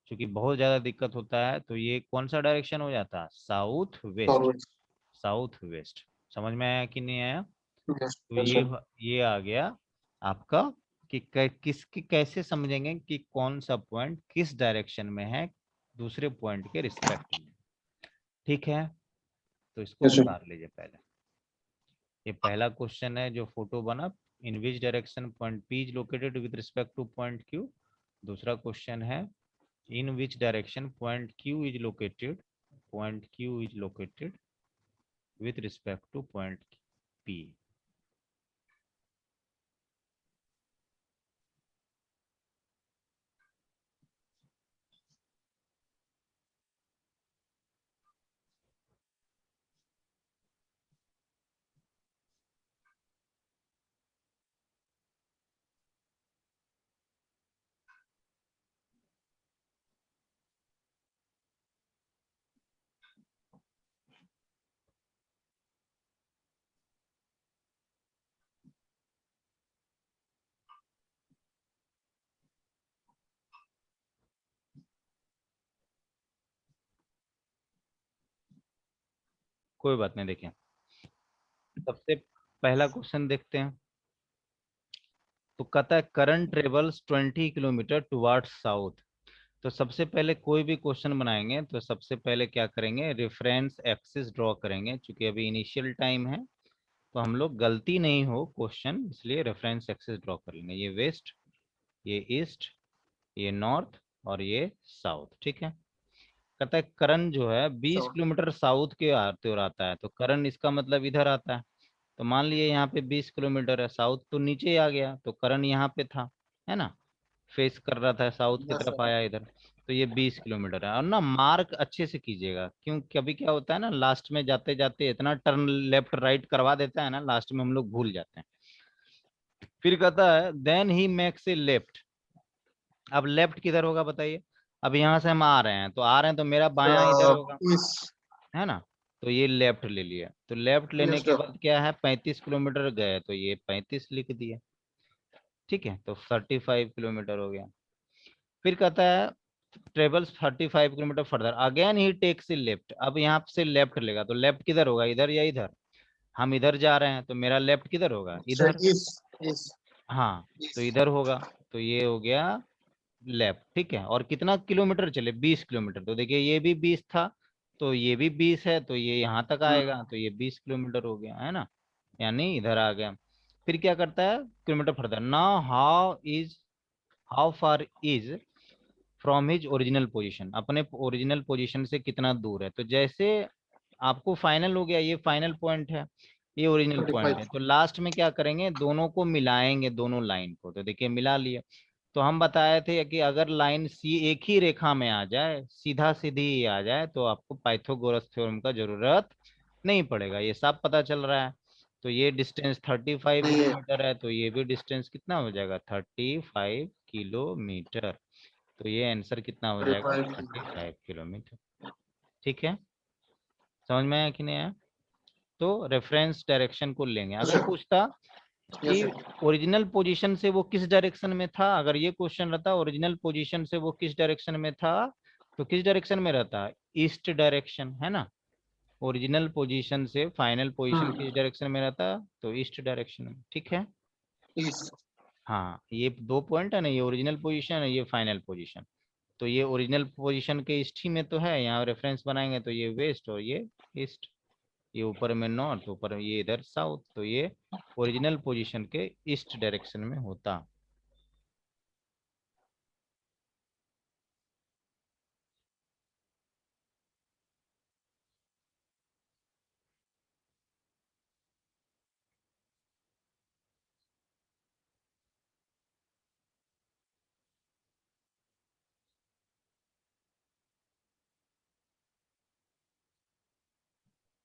क्योंकि बहुत ज्यादा दिक्कत होता है तो ये कौन सा डायरेक्शन हो जाता, south west, Southwest. South west. समझ में आया कि नहीं आया। Yes, तो yes, sir. ये आ गया आपका कि किसकी कैसे समझेंगे कि कौन सा पॉइंट किस डायरेक्शन में है दूसरे पॉइंट के रिस्पेक्ट में। ठीक है, तो इसको Yes, sir. उतार लीजिए पहले। ये पहला क्वेश्चन है जो फोटो बना, in which direction point P is located with respect to point Q. दूसरा क्वेश्चन है in which direction point Q is located, point Q is located with respect to point P. कोई बात नहीं, देखिए सबसे पहला क्वेश्चन देखते हैं। तो कहता है current travels 20 kilometre towards south. तो सबसे पहले कोई भी क्वेश्चन बनाएंगे तो सबसे पहले क्या करेंगे, रेफरेंस एक्सिस ड्रॉ करेंगे। क्योंकि अभी इनिशियल टाइम है तो हम लोग गलती नहीं हो क्वेश्चन, इसलिए रेफरेंस एक्सिस ड्रॉ कर लेंगे। ये वेस्ट, ये ईस्ट, ये नॉर्थ और ये साउथ। ठीक है, कहता है करण जो है 20 South. किलोमीटर साउथ के आते और आता है, तो करण इसका मतलब इधर आता है। तो मान लिए यहाँ पे 20 किलोमीटर है, साउथ तो नीचे ही आ गया, तो करण यहाँ पे था, है ना, फेस कर रहा था साउथ की Yes, तरफ, sir. आया इधर। तो ये 20 किलोमीटर है। और ना मार्क अच्छे से कीजिएगा, क्यों कभी क्या होता है ना, लास्ट में जाते जाते इतना टर्न लेफ्ट राइट करवा देता है ना, लास्ट में हम लोग भूल जाते हैं। फिर कहता है then he makes a left. अब लेफ्ट किधर होगा बताइए। अब यहाँ से हम आ रहे हैं, तो आ रहे हैं तो मेरा बायां इधर होगा, East. है ना। तो ये लेफ्ट ले लिया, तो लेफ्ट लेने Yes, के sir. बाद क्या है, 35 किलोमीटर गए, तो ये 35 लिख दिया। ठीक है, तो 35 किलोमीटर हो गया। फिर कहता है travels 35 kilometre further, again he takes a left. अब यहाँ से लेफ्ट लेगा, तो लेफ्ट किधर होगा, इधर या इधर। हम इधर जा रहे हैं, तो मेरा लेफ्ट किधर होगा, So इधर। east. East. हाँ, तो East. इधर होगा। तो ये हो गया लेफ्ट। ठीक है, और कितना किलोमीटर चले, 20 किलोमीटर। तो देखिए ये भी 20 था, तो ये भी 20 है, तो ये यहाँ तक Hmm. आएगा, तो ये 20 किलोमीटर हो गया, है ना, यानी इधर आ गया। फिर क्या करता है, किलोमीटर फर्दर ना, how far is from his original position, अपने ओरिजिनल पोजीशन से कितना दूर है। तो जैसे आपको फाइनल हो गया, ये फाइनल पॉइंट है, ये ओरिजिनल पॉइंट 35. है, तो लास्ट में क्या करेंगे, दोनों को मिलाएंगे, दोनों लाइन को। तो देखिए मिला लिया। तो हम बताए थे कि अगर लाइन सी एक ही रेखा में आ जाए, सीधा सीधी आ जाए, तो आपको पाइथागोरस थ्योरम का जरूरत नहीं पड़ेगा, ये सब पता चल रहा है। तो ये डिस्टेंस 35 Yeah. किलोमीटर है, तो ये भी डिस्टेंस कितना हो जाएगा, 35 किलोमीटर। तो ये आंसर कितना हो जाएगा, 35. 35 किलोमीटर। ठीक है, समझ में आया कि नहीं आया। तो रेफरेंस डायरेक्शन को लेंगे। Yes, अगर sir. पूछता Yes, कि sir. ओरिजिनल पोजीशन से वो किस डायरेक्शन में था, अगर ये क्वेश्चन रहता ओरिजिनल पोजीशन से वो किस डायरेक्शन में था, तो किस डायरेक्शन में रहता, ईस्ट डायरेक्शन, है ना। ओरिजिनल पोजीशन से फाइनल पोजीशन Hmm. किस डायरेक्शन में रहता, तो ईस्ट डायरेक्शन में। ठीक है, East. हाँ, ये दो पॉइंट है ना, ये ओरिजिनल पोजीशन है, ये फाइनल पोजीशन। तो ये ओरिजिनल पोजीशन के ईस्ट ही में तो है, यहाँ रेफरेंस बनाएंगे तो ये वेस्ट और ये ईस्ट, ये ऊपर में नॉर्थ, ऊपर ये इधर साउथ, तो ये ओरिजिनल पोजीशन के ईस्ट डायरेक्शन में होता।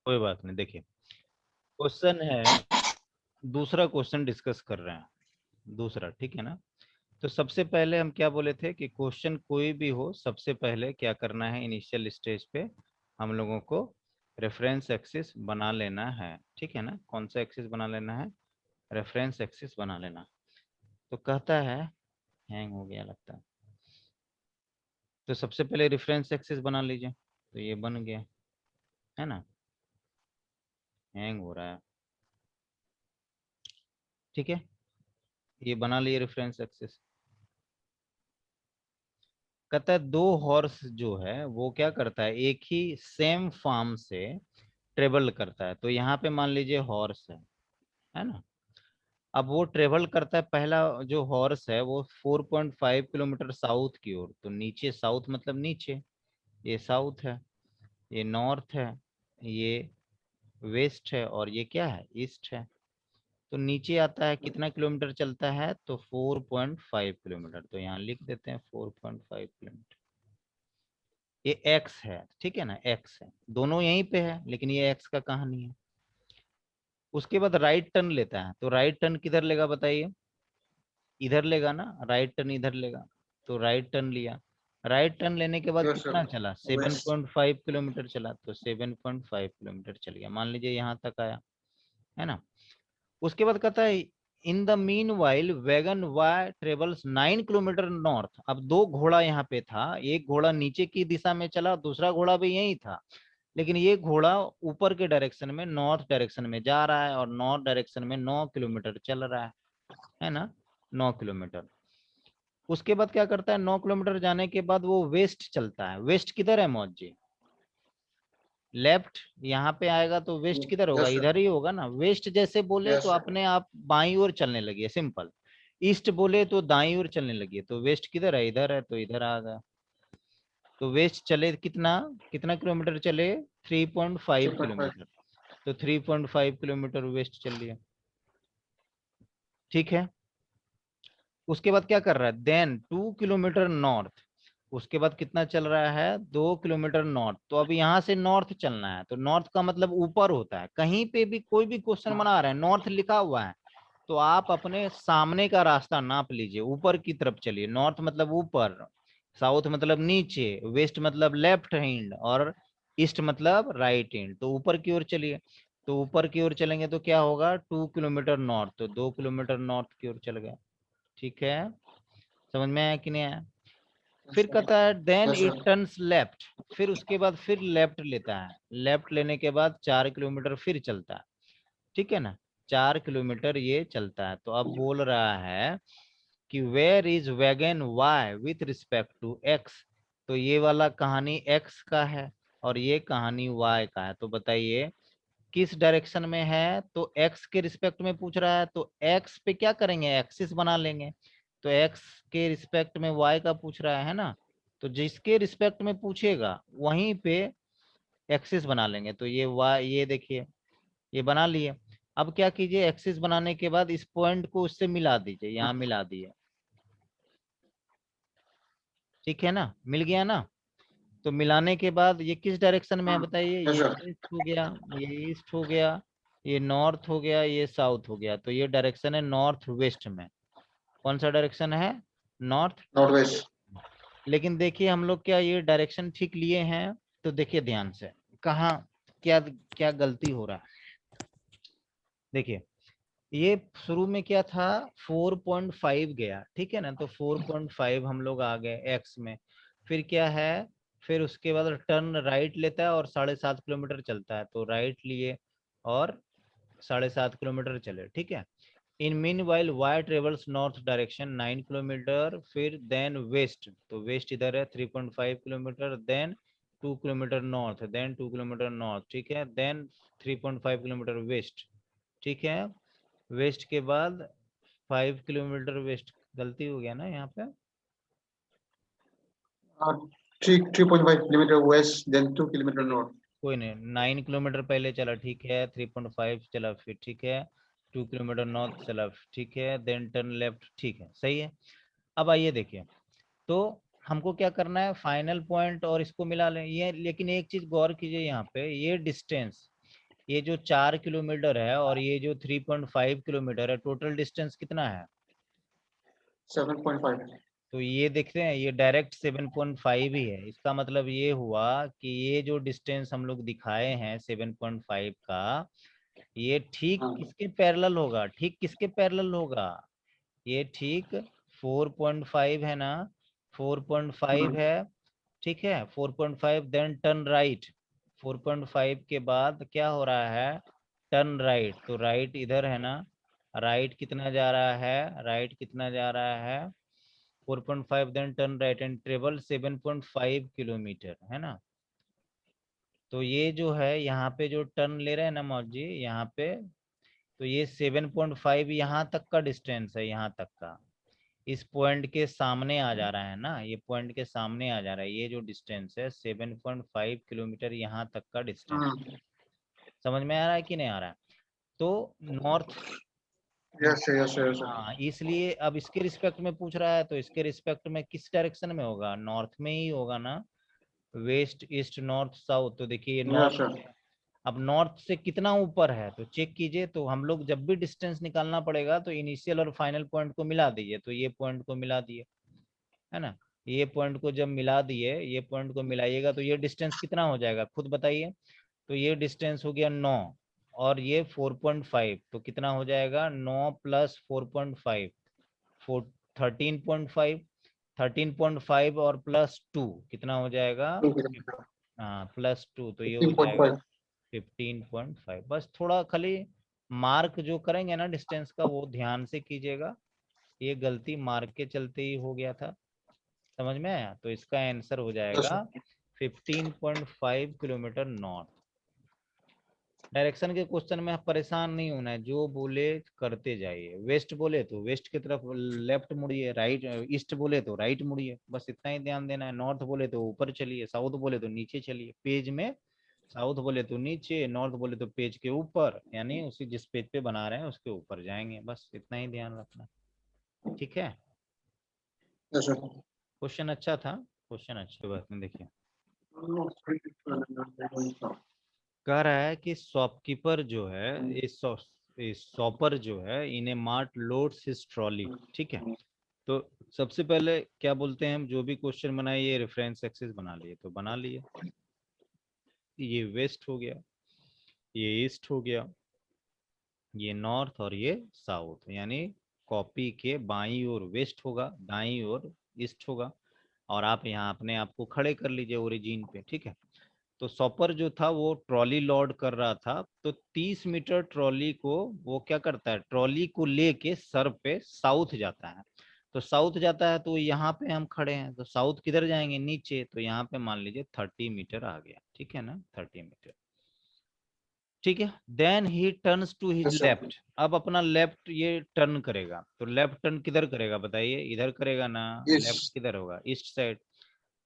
कोई बात नहीं, देखिए क्वेश्चन है, दूसरा क्वेश्चन डिस्कस कर रहे हैं, दूसरा, ठीक है ना। तो सबसे पहले हम क्या बोले थे कि क्वेश्चन कोई भी हो, सबसे पहले क्या करना है, इनिशियल स्टेज पे हम लोगों को रेफरेंस एक्सिस बना लेना है। ठीक है ना, कौन सा एक्सिस बना लेना है, रेफरेंस एक्सिस बना लेना। तो कहता है, हैंग हो गया लगता है, तो सबसे पहले रेफरेंस एक्सिस बना लीजिए। तो ये बन गया, है ना, हैंग हो रहा है। ठीक है, ये बना लिए रेफरेंस एक्सिस। कहता है दो हॉर्स जो है वो क्या करता है, एक ही सेम फार्म से ट्रेवल करता है। तो यहाँ पे मान लीजिए हॉर्स है ना। अब वो ट्रेवल करता है, पहला जो हॉर्स है वो 4.5 किलोमीटर साउथ की ओर। तो नीचे, साउथ मतलब नीचे, ये साउथ है, ये नॉर्थ है, ये वेस्ट है, और ये क्या है, ईस्ट है। तो नीचे आता है, कितना किलोमीटर चलता है, तो 4.5 किलोमीटर। तो यहाँ लिख देते हैं 4.5 किलोमीटर। ये एक्स है, ठीक है ना, एक्स है, दोनों यहीं पे है, लेकिन ये एक्स का कहानी है। उसके बाद राइट टर्न लेता है, तो राइट टर्न किधर लेगा बताइए, इधर लेगा ना, राइट टर्न इधर लेगा। तो राइट टर्न लिया, राइट टर्न लेने के बाद Yes, sir. कितना चला, West. 7.5 किलोमीटर चला। तो 7.5 किलोमीटर चल गया, मान लीजिए यहाँ तक आया, है ना। उसके बाद कहता है in the meanwhile wagon Y travels 9 kilometre north. अब दो घोड़ा यहाँ पे था, एक घोड़ा नीचे की दिशा में चला, दूसरा घोड़ा भी यही था, लेकिन ये घोड़ा ऊपर के डायरेक्शन में, नॉर्थ डायरेक्शन में जा रहा है, और नॉर्थ डायरेक्शन में 9 किलोमीटर चल रहा है ना, 9 किलोमीटर। उसके बाद क्या करता है, 9 किलोमीटर जाने के बाद वो वेस्ट चलता है। वेस्ट किधर है मौज जी, लेफ्ट यहाँ पे आएगा, तो वेस्ट किधर होगा, Yes, sir. इधर ही होगा ना। वेस्ट जैसे बोले तो Yes, sir. अपने आप बाई ओर चलने लगी, सिंपल। ईस्ट बोले तो दाई ओर चलने लगी, तो वेस्ट किधर है, इधर है, तो इधर आ गया। तो वेस्ट चले कितना कितना किलोमीटर चले 3.5 किलोमीटर, तो 3.5 किलोमीटर वेस्ट चल लिया। ठीक है, उसके बाद क्या कर रहा है, देन 2 किलोमीटर नॉर्थ, उसके बाद कितना चल रहा है 2 किलोमीटर नॉर्थ। तो अब यहाँ से नॉर्थ चलना है, तो नॉर्थ का मतलब ऊपर होता है, कहीं पे भी कोई भी क्वेश्चन बना रहे हैं नॉर्थ लिखा हुआ है तो आप अपने सामने का रास्ता नाप लीजिए, ऊपर की तरफ चलिए। नॉर्थ मतलब ऊपर, साउथ मतलब नीचे, वेस्ट मतलब लेफ्ट हैंड, और ईस्ट मतलब राइट हैंड, तो ऊपर की ओर चलिए। तो ऊपर की ओर चलेंगे तो क्या होगा 2 किलोमीटर नॉर्थ, तो 2 किलोमीटर नॉर्थ की ओर चल गया। ठीक है, समझ में आया कि नहीं आया? फिर कहता है then Yes, sir. It turns left, फिर उसके बाद फिर लेफ्ट लेता है, लेफ्ट लेने के बाद 4 किलोमीटर फिर चलता है। ठीक है ना, 4 किलोमीटर ये चलता है। तो अब बोल रहा है कि where is wagon Y with respect to X, तो ये वाला कहानी एक्स का है और ये कहानी वाई का है। तो बताइए किस डायरेक्शन में है, तो एक्स के रिस्पेक्ट में पूछ रहा है, तो एक्स पे क्या करेंगे एक्सिस बना लेंगे। तो एक्स के रिस्पेक्ट में वाई का पूछ रहा है ना, तो जिसके रिस्पेक्ट में पूछेगा वहीं पे एक्सिस बना लेंगे। तो ये वाई, ये देखिए ये बना लिए। अब क्या कीजिए, एक्सिस बनाने के बाद इस पॉइंट को उससे मिला दीजिए, यहाँ मिला दिए। ठीक है ना, मिल गया ना। तो मिलाने के बाद ये किस डायरेक्शन में है बताइए, Yes, ये sir. वेस्ट हो गया, ये ईस्ट हो गया, ये नॉर्थ हो गया, ये साउथ हो गया। तो ये डायरेक्शन है नॉर्थ वेस्ट में। कौन सा डायरेक्शन है, नॉर्थ। Northwest. लेकिन देखिए हम लोग क्या ये डायरेक्शन ठीक लिए हैं, तो देखिए ध्यान से कहाँ क्या क्या गलती हो रहा है। देखिए ये शुरू में क्या था 4.5 गया, ठीक है ना, तो 4.5 हम लोग आ गए एक्स में। फिर क्या है, फिर उसके बाद टर्न राइट लेता है और 7.5 किलोमीटर चलता है, तो राइट लिए और 7.5 किलोमीटर चले। ठीक है, in meanwhile Y travels north direction 9 kilometre, फिर देन वेस्ट, तो वेस्ट इधर है 3.5 kilometre, then 2 kilometre north, then 2 kilometre north. ठीक है, देन 3.5 किलोमीटर वेस्ट। ठीक है, वेस्ट के बाद 5 किलोमीटर वेस्ट, गलती हो गया ना यहाँ पे। 3.5 kilometer west, then 2 kilometer north. कोई नहीं, 9 किलोमीटर पहले चला, ठीक है, 3.5 चला, फिर ठीक है 2 किलोमीटर नॉर्थ चला, ठीक है, देन टर्न लेफ्ट, ठीक है सही है। अब आइए देखिए, तो हमको क्या करना है फाइनल पॉइंट और इसको मिला लें ये। लेकिन एक चीज गौर कीजिए यहाँ पे, ये डिस्टेंस, ये जो 4 किलोमीटर है और ये जो 3.5 किलोमीटर है, टोटल डिस्टेंस कितना है। 7.5. तो ये देख रहे हैं ये डायरेक्ट 7.5 ही है। इसका मतलब ये हुआ कि ये जो डिस्टेंस हम लोग दिखाए हैं 7.5 का, ये ठीक किसके पैरेलल होगा, ठीक किसके पैरेलल होगा, ये ठीक 4.5 है ना, 4.5 है। ठीक है 4.5, देन टर्न राइट, 4.5 के बाद क्या हो रहा है टर्न राइट, तो राइट इधर है ना, राइट कितना जा रहा है, राइट कितना जा रहा है 4.5, then turn right and travel 7.5 kilometre, है ना। तो ये जो है यहाँ पे जो टर्न ले रहे हैं ना मौज जी यहाँ पे, तो ये 7.5 यहाँ तक का डिस्टेंस है, यहाँ तक का इस पॉइंट के सामने आ जा रहा है ना, ये पॉइंट के सामने आ जा रहा है, ये जो डिस्टेंस है 7.5 किलोमीटर यहाँ तक का डिस्टेंस। समझ में आ रहा है कि नहीं आ रहा है। तो north, Yes, sir, yes, sir, yes, sir. हाँ इसलिए अब इसके रिस्पेक्ट में पूछ रहा है, तो इसके रिस्पेक्ट में किस डायरेक्शन में होगा, नॉर्थ में ही होगा ना, वेस्ट ईस्ट नॉर्थ साउथ। तो देखिए ये नॉर्थ, Yes, sir. अब नॉर्थ से कितना ऊपर है तो चेक कीजिए। तो हम लोग जब भी डिस्टेंस निकालना पड़ेगा तो इनिशियल और फाइनल पॉइंट को मिला दीजिए, तो ये पॉइंट को मिला दिए, है ना। ये पॉइंट को जब मिला दिए, ये पॉइंट को मिलाइएगा तो ये डिस्टेंस कितना हो जाएगा खुद बताइए। तो ये डिस्टेंस हो गया 9 और ये 4.5, तो कितना हो जाएगा 9 प्लस 4.5, 13.5, 13.5 और प्लस 2 कितना हो जाएगा, 2 kilometer. हाँ प्लस 2, तो ये हो जाएगा 15.5. 15.5। बस थोड़ा खाली मार्क जो करेंगे ना डिस्टेंस का वो ध्यान से कीजिएगा, ये गलती मार्क के चलते ही हो गया था। समझ में आया, तो इसका आंसर हो Yes, sir. जाएगा 15.5 किलोमीटर नॉर्थ। डायरेक्शन के क्वेश्चन में परेशान नहीं होना है, जो बोले करते जाइए। वेस्ट बोले तो वेस्ट की तरफ लेफ्ट मुड़िए, राइट ईस्ट बोले तो राइट मुड़िए, बस इतना ही ध्यान देना है। नॉर्थ बोले तो ऊपर चलिए, साउथ बोले तो नीचे चलिए पेज में। साउथ बोले तो नीचे, नॉर्थ बोले तो पेज के ऊपर, यानी उसी जिस पेज पे बना रहे हैं उसके ऊपर जाएंगे, बस इतना ही ध्यान रखना। ठीक है, Yes, sir. क्वेश्चन अच्छा था, क्वेश्चन अच्छे बात में देखिए। No, कह रहा है कि शॉपकीपर जो है, इस शॉपर जो है, इन ए मार्ट लोड्स हिज ट्रॉली। ठीक है, तो सबसे पहले क्या बोलते हैं हम, जो भी क्वेश्चन बनाए ये रेफरेंस एक्सिस बना लिए, तो बना लिए। ये वेस्ट हो गया, ये ईस्ट हो गया, ये नॉर्थ और ये साउथ, यानी कॉपी के बाईं ओर वेस्ट होगा, दाईं ओर ईस्ट होगा। और आप यहाँ अपने आप को खड़े कर लीजिए ओरिजिन पे। ठीक है, तो शॉपर जो था वो ट्रॉली लोड कर रहा था, तो 30 मीटर ट्रॉली को वो क्या करता है, ट्रॉली को लेके सर पे साउथ जाता है। तो साउथ जाता है, तो यहाँ पे हम खड़े हैं, तो साउथ किधर जाएंगे, नीचे, तो यहाँ पे मान लीजिए 30 मीटर आ गया। ठीक है ना, 30 मीटर। ठीक है, then he turns to his yes, sir. Left. अब अपना लेफ्ट ये टर्न करेगा, तो लेफ्ट टर्न किधर करेगा बताइए, इधर करेगा ना। Left Yes. किधर होगा, ईस्ट साइड।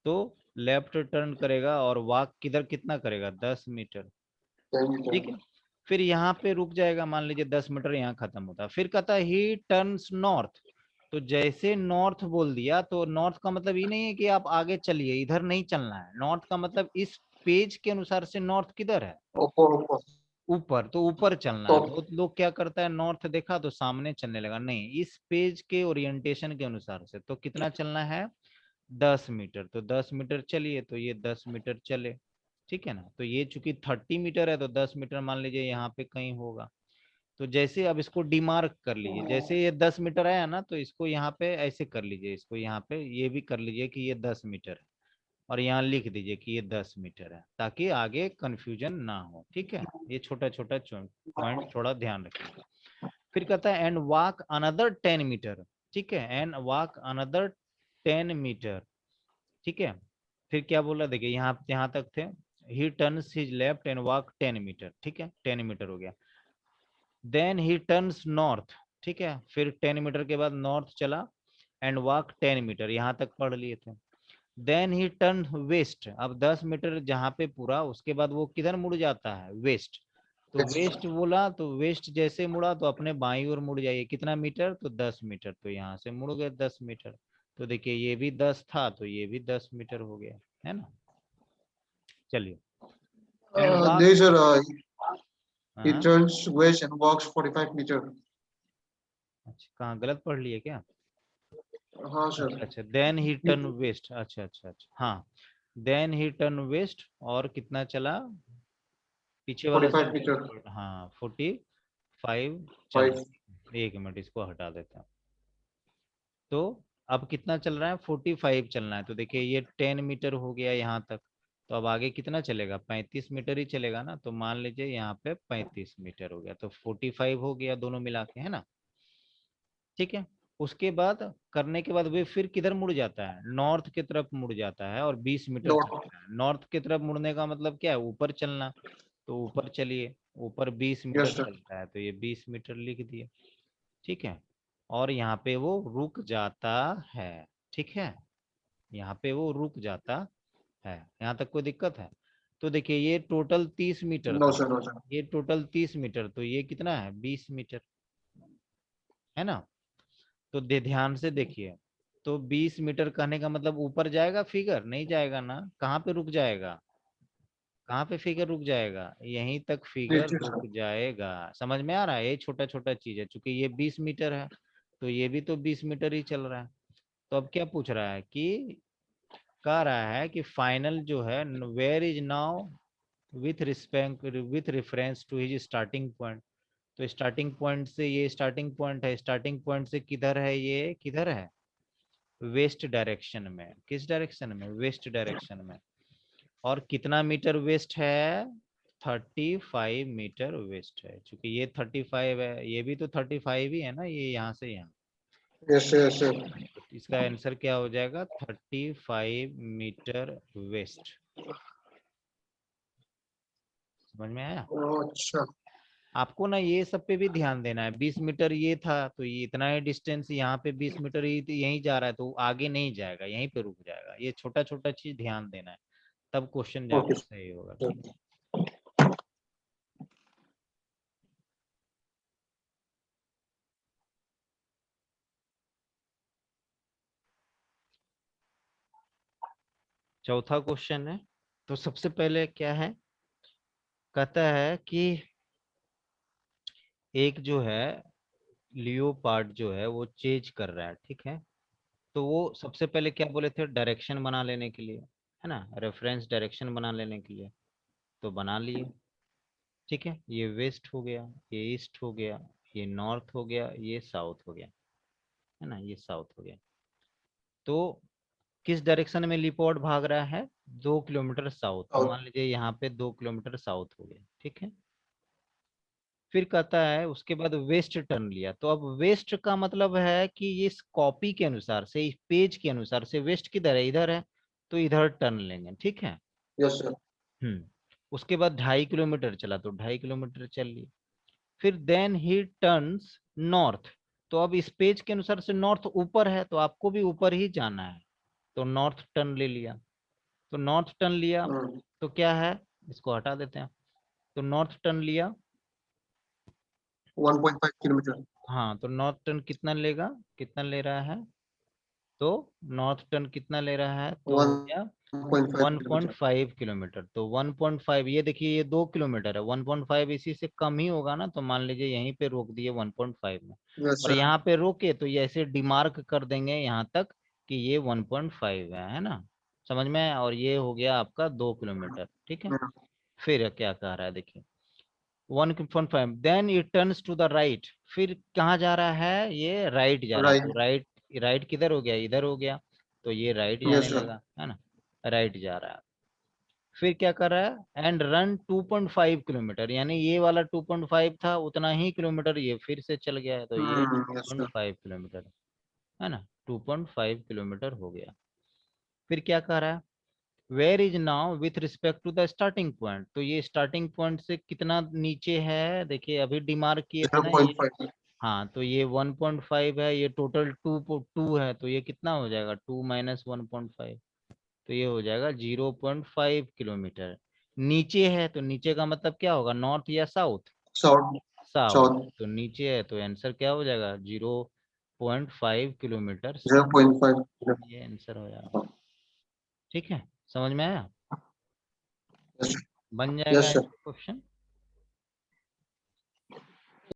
तो लेफ्ट टर्न करेगा और वॉक किधर कितना करेगा, 10 मीटर। ठीक है, फिर यहाँ पे रुक जाएगा, मान लीजिए 10 मीटर यहाँ खत्म होता है। फिर कहता है ही टर्न्स नॉर्थ। तो जैसे नॉर्थ बोल दिया, तो नॉर्थ का मतलब ये नहीं है कि आप आगे चलिए, इधर नहीं चलना है। नॉर्थ का मतलब इस पेज के अनुसार से नॉर्थ किधर है, Upper. ऊपर, तो ऊपर चलना है। Top. बहुत लोग क्या करता है, नॉर्थ देखा तो सामने चलने लगा, नहीं, इस पेज के ओरिएंटेशन के अनुसार से। तो कितना चलना है, 10 मीटर। तो 10 मीटर चलिए, तो ये 10 मीटर चले। ठीक है ना, तो ये चूंकि 30 मीटर है, तो 10 मीटर मान लीजिए यहाँ पे कहीं होगा। तो जैसे अब इसको डिमार्क कर लीजिए, जैसे ये 10 मीटर आया ना, तो इसको यहाँ पे ऐसे कर लीजिए, इसको यहाँ पे ये भी कर लीजिए कि ये 10 मीटर है, और यहाँ लिख दीजिए कि ये 10 मीटर है, ताकि आगे कंफ्यूजन ना हो। ठीक है, ये छोटा छोटा पॉइंट थोड़ा ध्यान रखिएगा। फिर कहता है एंड वॉक अनदर 10 मीटर। ठीक है, एंड वॉक अनदर 10 मीटर। ठीक है, फिर क्या बोला देखिए, यहाँ तक थे। He turns his left and walk 10 metre. ठीक है, 10 मीटर हो गया। Then he turns north. ठीक है, फिर 10 मीटर के बाद नॉर्थ चला एंड वॉक 10 मीटर, यहाँ तक पढ़ लिए थे। Then he turn west. अब 10 मीटर जहाँ पे पूरा, उसके बाद वो किधर मुड़ जाता है, वेस्ट। तो Yes. वेस्ट बोला, तो वेस्ट जैसे मुड़ा, तो अपने बाईं ओर मुड़ जाइए। कितना मीटर, तो 10 मीटर। तो यहाँ से मुड़ गए 10 मीटर। तो देखिए ये भी 10 था, तो ये भी 10 मीटर हो गया, है ना। चलिए, and walk. These are, he हाँ, turns west and walks 45 meter. अच्छा, कहाँ गलत पढ़ लिए क्या। Sir. अच्छा अच्छा, देन ही टर्न वेस्ट, अच्छा अच्छा अच्छा, हाँ। देन ही टर्न वेस्ट, और कितना चला, पीछे वाला 45 सेंटेंस meter. पढ़, हाँ 45 चल। 5. 1 मिनट, इसको हटा देता हूँ। तो अब कितना चल रहा है, 45 चलना है। तो देखिए ये 10 मीटर हो गया यहाँ तक। तो अब आगे कितना चलेगा, 35 मीटर ही चलेगा ना। तो मान लीजिए यहाँ पे 35 मीटर हो गया, तो 45 हो गया दोनों मिला के, है ना। ठीक है, उसके बाद करने के बाद वे फिर किधर मुड़ जाता है, नॉर्थ की तरफ मुड़ जाता है, और 20 मीटर North. चलता है। नॉर्थ की तरफ मुड़ने का मतलब क्या है, ऊपर चलना। तो ऊपर चलिए, ऊपर 20 मीटर Yes, sir. चलता है, तो ये 20 मीटर लिख दिए। ठीक है, और यहाँ पे वो रुक जाता है। ठीक है, यहाँ पे वो रुक जाता है। यहाँ तक कोई दिक्कत है। तो देखिए ये टोटल 30 मीटर No, था, sir. No, sir. ये टोटल 30 मीटर, तो ये कितना है, 20 मीटर, है ना। तो ध्यान से देखिए, तो 20 मीटर कहने का मतलब ऊपर जाएगा फिगर, नहीं जाएगा ना, कहाँ पे रुक जाएगा, कहाँ पे फिगर रुक जाएगा, यहीं तक फिगर Yes, रुक sir. जाएगा। समझ में आ रहा है, ये छोटा छोटा चीज है, क्योंकि ये 20 मीटर है, तो ये भी तो 20 मीटर ही चल रहा है। तो अब क्या पूछ रहा है कि, कह रहा है कि फाइनल जो है, where is now with respect with reference to his starting point. तो स्टार्टिंग पॉइंट से, ये स्टार्टिंग पॉइंट है, स्टार्टिंग पॉइंट से किधर है, ये किधर है, वेस्ट डायरेक्शन में। किस डायरेक्शन में, वेस्ट डायरेक्शन में। और कितना मीटर वेस्ट है, 35 मीटर वेस्ट है। क्योंकि ये 35 है, ये भी तो 35 ही है ना, ये यहाँ से यहाँ। Yes, yes, sir. तो इसका आंसर क्या हो जाएगा, 35 मीटर वेस्ट। समझ में आया? अच्छा आपको ना ये सब पे भी ध्यान देना है। 20 मीटर ये था तो ये इतना ही डिस्टेंस, यहाँ पे 20 मीटर यहीं जा रहा है तो आगे नहीं जाएगा, यहीं पे रुक जाएगा। ये छोटा छोटा चीज ध्यान देना है, तब क्वेश्चन ओके जाके सही होगा। सर। ठीक है। चौथा क्वेश्चन है। तो सबसे पहले क्या है, कहता है कि एक जो है लियोपार्ड जो है वो चेज कर रहा है, ठीक है। तो वो सबसे पहले क्या बोले थे, डायरेक्शन बना लेने के लिए, है ना, रेफरेंस डायरेक्शन बना लेने के लिए। तो बना लिए, ठीक है। ये वेस्ट हो गया, ये ईस्ट हो गया, ये नॉर्थ हो गया, ये साउथ हो गया, है ना, ये साउथ हो गया। तो किस डायरेक्शन में लियोपार्ड भाग रहा है, 2 किलोमीटर साउथ। तो मान लीजिए यहाँ पे 2 किलोमीटर साउथ हो गया, ठीक है। फिर कहता है उसके बाद वेस्ट टर्न लिया। तो अब वेस्ट का मतलब है कि ये कॉपी के अनुसार से, इस पेज के अनुसार से वेस्ट किधर है, इधर है, तो इधर टर्न लेंगे, ठीक है। Yes sir. उसके बाद 2.5 किलोमीटर चला तो 2.5 किलोमीटर चल लिया। फिर देन ही टर्न्स नॉर्थ। तो अब इस पेज के अनुसार से नॉर्थ ऊपर है तो आपको भी ऊपर ही जाना है, तो नॉर्थ टर्न ले लिया। तो नॉर्थ टर्न लिया तो क्या है, इसको हटा देते हैं। तो नॉर्थ टर्न लिया, 1.5 किलोमीटर। हाँ, तो नॉर्थ टर्न कितना लेगा, कितना ले रहा है, तो नॉर्थ टर्न कितना ले रहा है, तो हो गया 1.5 किलोमीटर। 1.5 किलोमीटर। तो 1.5, ये देखिए ये 2 किलोमीटर है, 1.5 इसी से कम ही होगा ना, तो मान लीजिए यहीं पे रोक दिए 1.5 में। यस और सर। यहाँ पे रोके तो ये ऐसे डिमार्क कर देंगे यहाँ तक कि ये 1.5 है ना, समझ में आया? और ये हो गया आपका 2 किलोमीटर, ठीक है। फिर क्या कह रहा है देखिए, 1.5 then it turns to the right. फिर कहाँ जा रहा है, ये राइट जा रहा है। तो राइट। राइट, राइट किधर हो गया, इधर हो गया, तो ये राइट जाने यस सर। लगा, है ना, राइट जा रहा है। फिर क्या कर रहा है, एंड रन 2.5 किलोमीटर, यानी ये वाला 2.5 था उतना ही किलोमीटर ये फिर से चल गया है, तो ये यस सर। 2.5 किलोमीटर, है ना, 2.5 किलोमीटर हो गया। फिर क्या कर रहा है, where is now with respect to the starting point. तो ये स्टार्टिंग पॉइंट से कितना नीचे है, देखिए अभी डिमार्क किए थे जीरो ना ये, पॉइंट फाइव हाँ, तो ये 1.5 है, ये टोटल 2 है, तो ये कितना हो जाएगा, 2 - 1.5, तो ये हो जाएगा 0.5 किलोमीटर। नीचे है तो नीचे का मतलब क्या होगा, नॉर्थ या साउथ, साउथ। साउथ। साउथ। तो नीचे है तो आंसर क्या हो जाएगा, 0.5 kilometre zero south. Point five ये आंसर हो जाएगा, ठीक है। समझ में आया, यस बन जाएगा यस सर। क्वेश्चन।